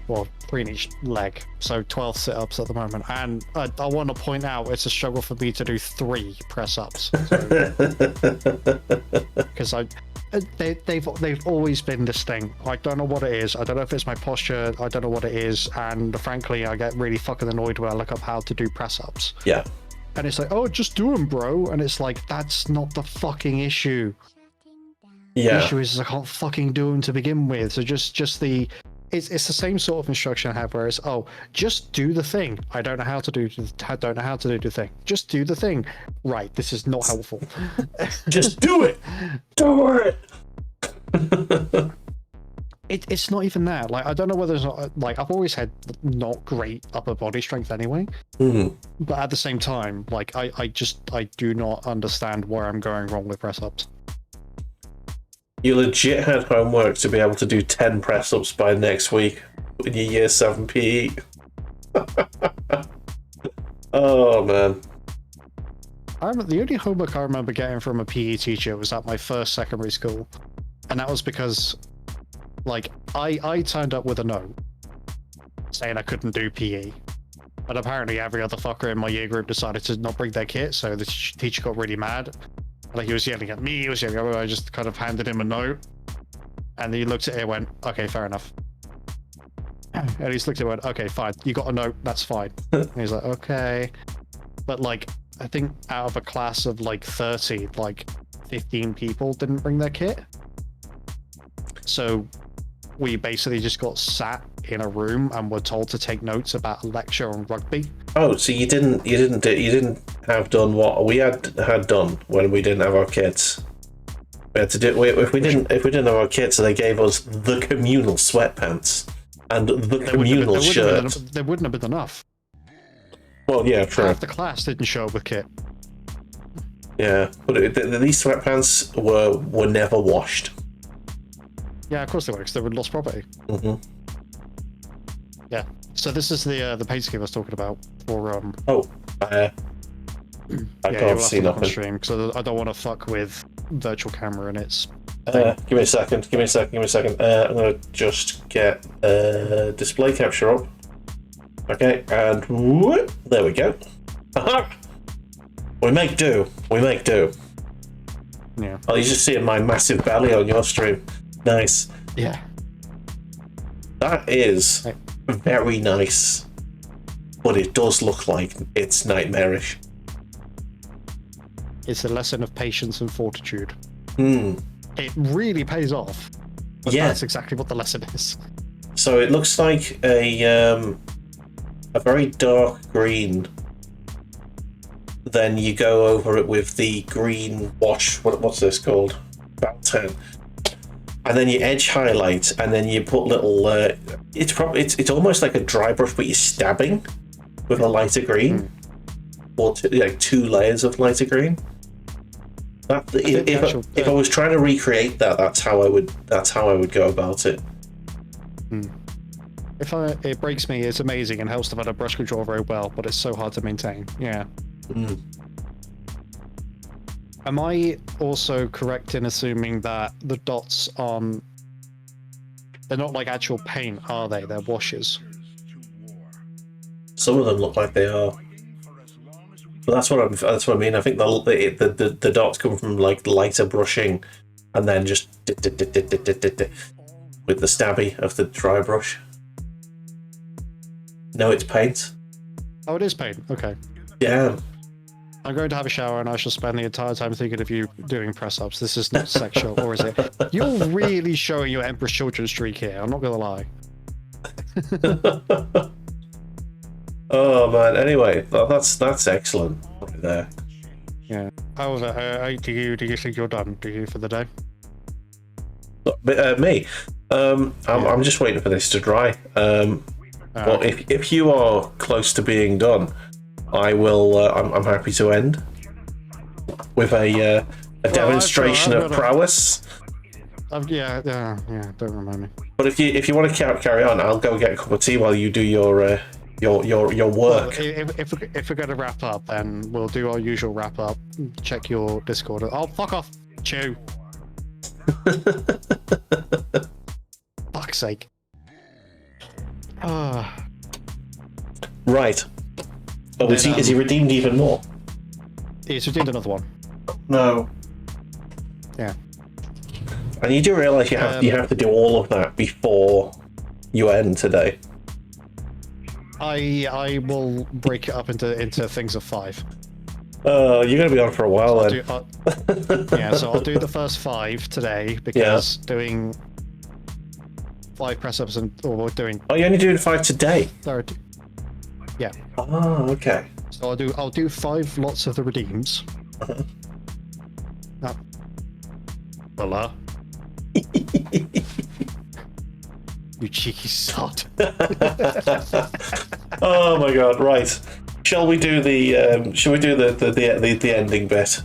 Well, 3 in each leg. So 12 sit-ups at the moment. And I want to point out it's a struggle for me to do 3 press-ups. Because they've always been this thing. I don't know what it is. I don't know if it's my posture. I don't know what it is. And frankly, I get really fucking annoyed when I look up how to do press-ups. Yeah. And it's like, oh, just do them, bro. And it's like, that's not the fucking issue. Yeah. The issue is I can't fucking do them to begin with. So just the... It's the same sort of instruction I have where it's, oh, just do the thing. I don't know how to do the thing. Just do the thing. Right, this is not helpful. Just do it. Do it. It's not even that. Like, I don't know whether it's not, like, I've always had not great upper body strength anyway. But at the same time, like, I do not understand where I'm going wrong with press ups. You legit had homework to be able to do 10 press-ups by next week in your year 7 PE. Oh, man. The only homework I remember getting from a PE teacher was at my first secondary school. And that was because, like, I turned up with a note saying I couldn't do PE. But apparently every other fucker in my year group decided to not bring their kit, so the teacher got really mad. Like, he was yelling at me, he was yelling at me. I just kind of handed him a note. And he looked at it and went, okay, fair enough. And he just looked at it and went, okay, fine. You got a note, that's fine. And he's like, okay. But, like, I think out of a class of, like, 30, like, 15 people didn't bring their kit. So we basically just got sat in a room and were told to take notes about a lecture on rugby. Oh, so you didn't have done what we had done when we didn't have our kits. We had to do if we didn't have our kits, they gave us the communal sweatpants and the communal shirt. There wouldn't have been enough. Well, yeah, true. Half the class didn't show up with kit. Yeah, but these sweatpants were never washed. Yeah, of course they were, because they were lost property. Mm-hmm. Yeah. So this is the paint scheme I was talking about for I can't see nothing. Stream, because I don't want to fuck with virtual camera and its. Give me a second. I'm gonna just get display capture up. Okay, and whoop, there we go. We make do. Yeah. Oh, you just seeing my massive belly on your stream. Nice. Yeah. That is very nice, but it does look like it's nightmarish. It's a lesson of patience and fortitude. Hmm. It really pays off. But Yeah. That's exactly what the lesson is. So it looks like a very dark green. Then you go over it with the green wash. What's this called? Baltan. And then you edge highlight, and then you put little. It's almost like a dry brush, but you're stabbing with a lighter green, or like 2 layers of lighter green. If I was trying to recreate that, that's how I would go about it. It breaks me, it's amazing and helps develop brush control very well, but it's so hard to maintain. Yeah. Am I also correct in assuming that the dots on... They're not like actual paint, are they? They're washes. Some of them look like they are. But that's what I mean. I think the dots come from like lighter brushing, and then just with the stabby of the dry brush. No, it's paint. Oh, it is paint. Okay. Yeah. I'm going to have a shower and I shall spend the entire time thinking of you doing press-ups. This is not sexual, or is it? You're really showing your Empress Children streak here, I'm not going to lie. Oh man, anyway, that's excellent right there. Yeah. However, do you think you're done, do you, for the day? Me? I'm just waiting for this to dry. Well, if you are close to being done, I will. I'm happy to end with a demonstration of prowess. Yeah. Don't remind me. But if you want to carry on, I'll go get a cup of tea while you do your your work. If we're going to wrap up, then we'll do our usual wrap up. Check your Discord. Oh, fuck off, Chew. Fuck's sake. Right. Oh, is he redeemed even more? He's redeemed another one. No. Yeah. And you do realise you have to do all of that before you end today. I will break it up into things of 5. You're going to be on for a while then. Yeah, so I'll do the first 5 today because doing 5 press ups or we're doing. Oh, you're only doing 5 today. Third. Yeah. Oh, okay. So I'll do 5 lots of the redeems. Now, Bula. You cheeky sod. Oh my god! Right. Shall we do the ending bit?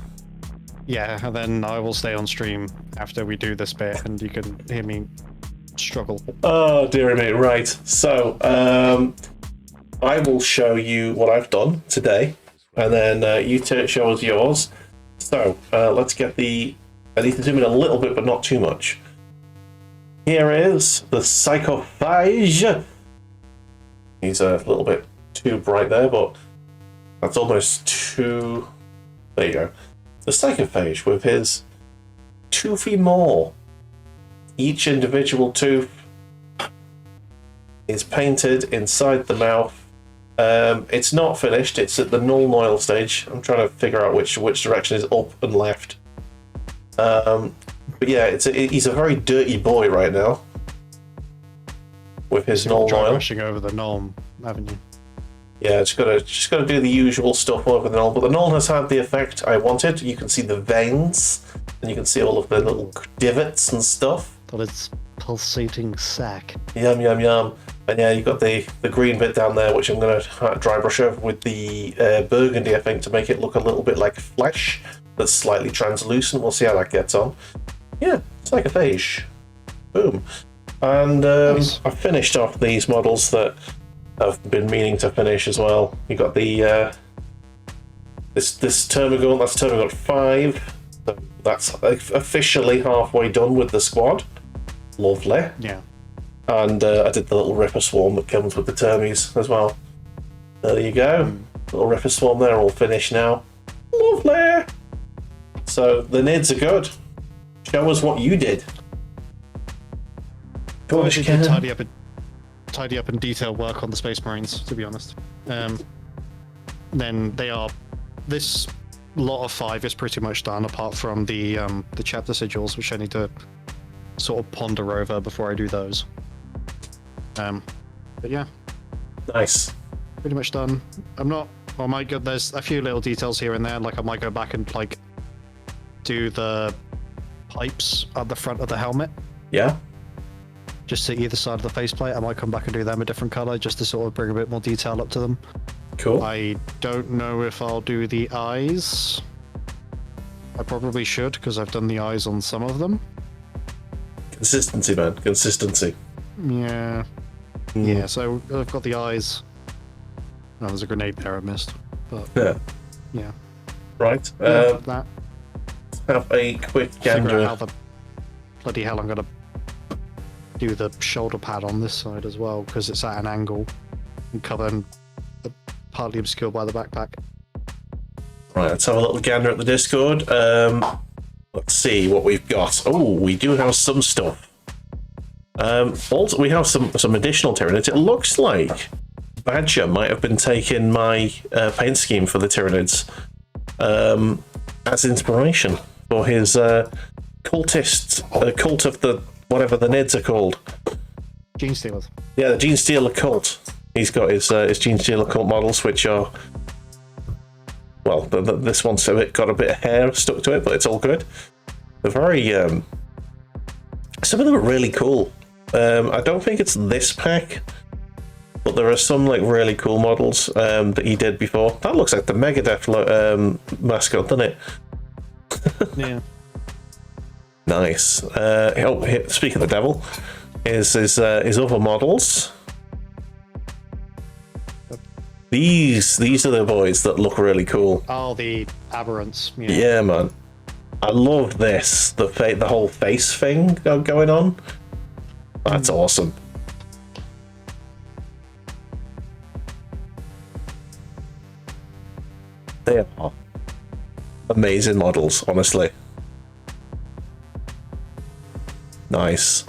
Yeah, and then I will stay on stream after we do this bit, and you can hear me struggle. Oh dear me! Right. So I will show you what I've done today, and then you show us yours. So let's get I need to zoom in a little bit, but not too much. Here is the Psychophage. He's a little bit too bright there, but that's almost too... There you go. The Psychophage with his toothy maw. Each individual tooth is painted inside the mouth. It's not finished, it's at the null oil stage. I'm trying to figure out which direction is up and left. But yeah, he's a very dirty boy right now. With his null oil. Rushing over the Nuln, haven't you? Yeah, just gotta do the usual stuff over the null. But the null has had the effect I wanted. You can see the veins, and you can see all of the little divots and stuff. But it's pulsating sack. Yum yum yum. And yeah, you've got the green bit down there, which I'm gonna dry brush over with the burgundy, I think, to make it look a little bit like flesh that's slightly translucent. We'll see how that gets on. Yeah, it's like a phage. Boom. And Nice. I finished off these models that I've been meaning to finish as well. You got the this Termagant, that's Termagant 5. So that's officially halfway done with the squad. Lovely. Yeah. And I did the little Ripper Swarm that comes with the Termies as well. There you go. Little Ripper Swarm there, all finished now. Lovely. So the Nids are good. Show us what you did. I should tidy up and detail work on the Space Marines, to be honest. Then they are. This lot of 5 is pretty much done, apart from the chapter sigils, which I need to sort of ponder over before I do those. But yeah, Nice. pretty much done. I might go. There's a few little details here and there. Like I might go back and like do the pipes at the front of the helmet. Yeah. Just to either side of the faceplate. I might come back and do them a different color just to sort of bring a bit more detail up to them. Cool. I don't know if I'll do the eyes. I probably should because I've done the eyes on some of them. Consistency, man. Consistency. Yeah. Yeah, so I've got the eyes. Oh, there's a grenade there I missed. But Yeah. yeah. Right. That. Have a quick Figure out gander. how the bloody hell I'm gonna do the shoulder pad on this side as well because it's at an angle and covered partly obscured by the backpack. Right, let's have a little gander at the Discord. Let's see what we've got. Oh, we do have some stuff. Also, we have some additional Tyranids. It looks like Badger might have been taking my paint scheme for the Tyranids as inspiration for his cult of the whatever the Nids are called. Gene Stealers. Yeah, the Gene Stealer cult. He's got his Gene Stealer cult models, which are, well, this one's got a bit of hair stuck to it, but it's all good. They're very, some of them are really cool. I don't think it's this pack, but there are some like really cool models that he did before. That looks like the Megadeth mascot, doesn't it? Yeah. Nice. Speaking of the devil, his other models. These are the boys that look really cool. Oh, the aberrants. Yeah, man. I love this. The whole face thing going on. That's awesome. They are amazing models, honestly. Nice.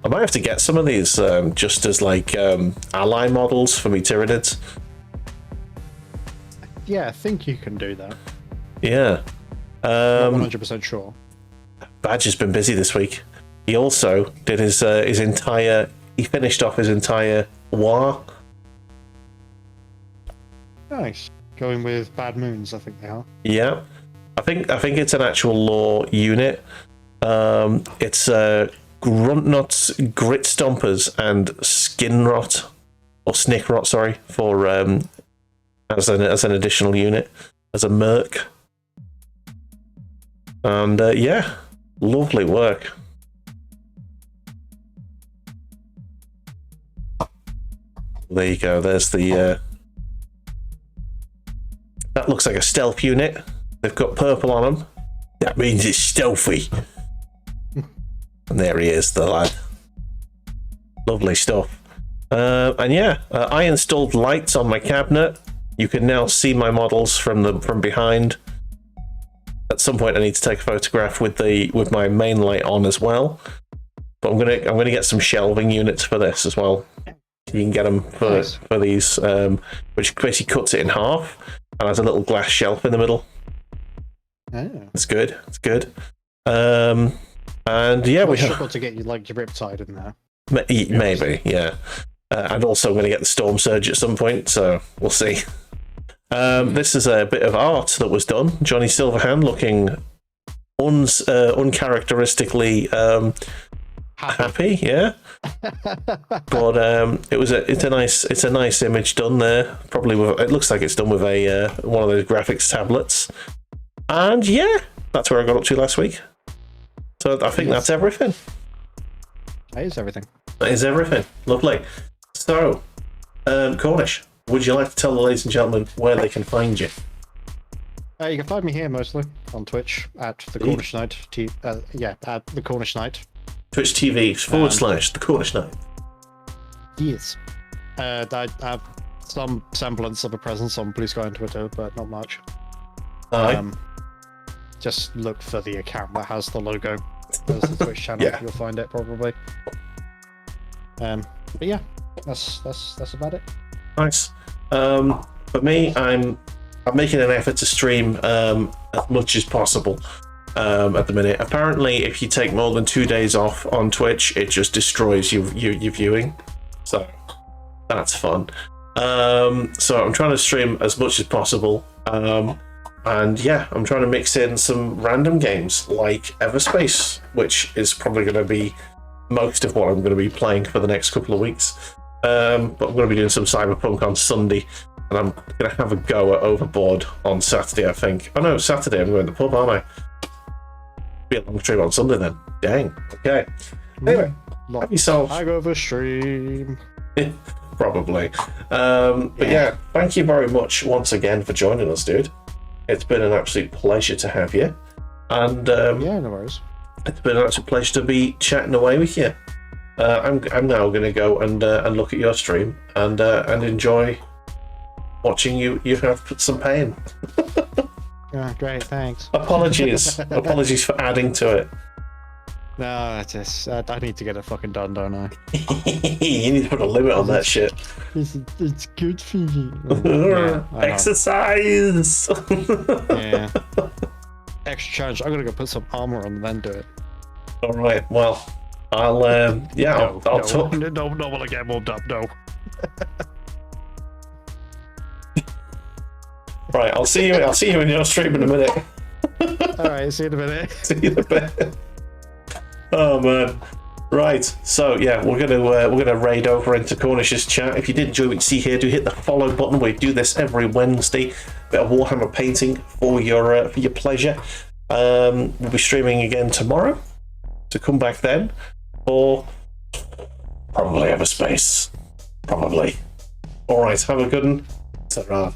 I might have to get some of these just as like ally models for me Tyranids. Yeah, I think you can do that. Yeah. Not 100% sure. Badge has been busy this week. He also did his entire. He finished off his entire war. Nice. Going with Bad Moons, I think they are. Yeah, I think it's an actual law unit. It's Gruntnuts, Grit Stompers, and Skin Rot or Snick Rot. Sorry, for as an additional unit as a merc. And yeah, lovely work. There you go. There's the. That looks like a stealth unit. They've got purple on them. That means it's stealthy. And there he is, the lad. Lovely stuff. And yeah, I installed lights on my cabinet. You can now see my models from behind. At some point, I need to take a photograph with my main light on as well. But I'm gonna get some shelving units for this as well. You can get them for these, which basically cuts it in half and has a little glass shelf in the middle. Oh. It's good. It's good. And yeah, we struggle to get you like your Riptide in there. Maybe, yeah. And also, I'm going to get the Storm Surge at some point, so we'll see. This is a bit of art that was done. Johnny Silverhand looking uncharacteristically happy, yeah. But it's a nice image done there. Probably it looks like it's done with a one of those graphics tablets. And yeah, that's where I got up to last week. So I think that's everything. That is everything. That is everything. Lovely. So, Cornish, would you like to tell the ladies and gentlemen where they can find you? You can find me here mostly on Twitch at TheCornishKnight. At TheCornishKnight. Twitch TV / TheCornishKnight. Yes. I have some semblance of a presence on Blue Sky and Twitter, but not much. Just look for the account that has the logo. There's the Twitch channel. Yeah. You'll find it probably. But yeah, that's about it. Nice. For me, I'm making an effort to stream as much as possible at the minute. Apparently, if you take more than 2 days off on Twitch, it just destroys your viewing. So that's fun. So I'm trying to stream as much as possible. And yeah, I'm trying to mix in some random games like Everspace, which is probably going to be most of what I'm going to be playing for the next couple of weeks. But I'm going to be doing some Cyberpunk on Sunday, and I'm going to have a go at Overboard on Saturday, I think. Oh no, Saturday I'm going to the pub, aren't I? Be a long stream on Sunday then. Dang. Okay. Anyway, have yourself. I go over stream. Probably. But yeah, thank you very much once again for joining us, dude. It's been an absolute pleasure to have you. And yeah, no worries. It's been an absolute pleasure to be chatting away with you. I'm now going to go and look at your stream and enjoy watching you have some pain. Great, thanks. Apologies for adding to it. No, I need to get it fucking done, don't I? You need to put a limit on that shit. It's good for you. Exercise. Yeah. Extra challenge. I'm gonna go put some armor on and then do it. All right. Well, I'll talk. No, while I get warmed up. No. Right. I'll see you in your stream in a minute. All right. See you in a minute. See you in a bit. Oh man. Right, so yeah, we're gonna raid over into Cornish's chat. If you did enjoy what you see here, do hit the follow button. We do this every Wednesday. Bit of Warhammer painting for your pleasure. We'll be streaming again tomorrow. So come back then, or probably Everspace. Probably. All right, have a good one. Ta-ra.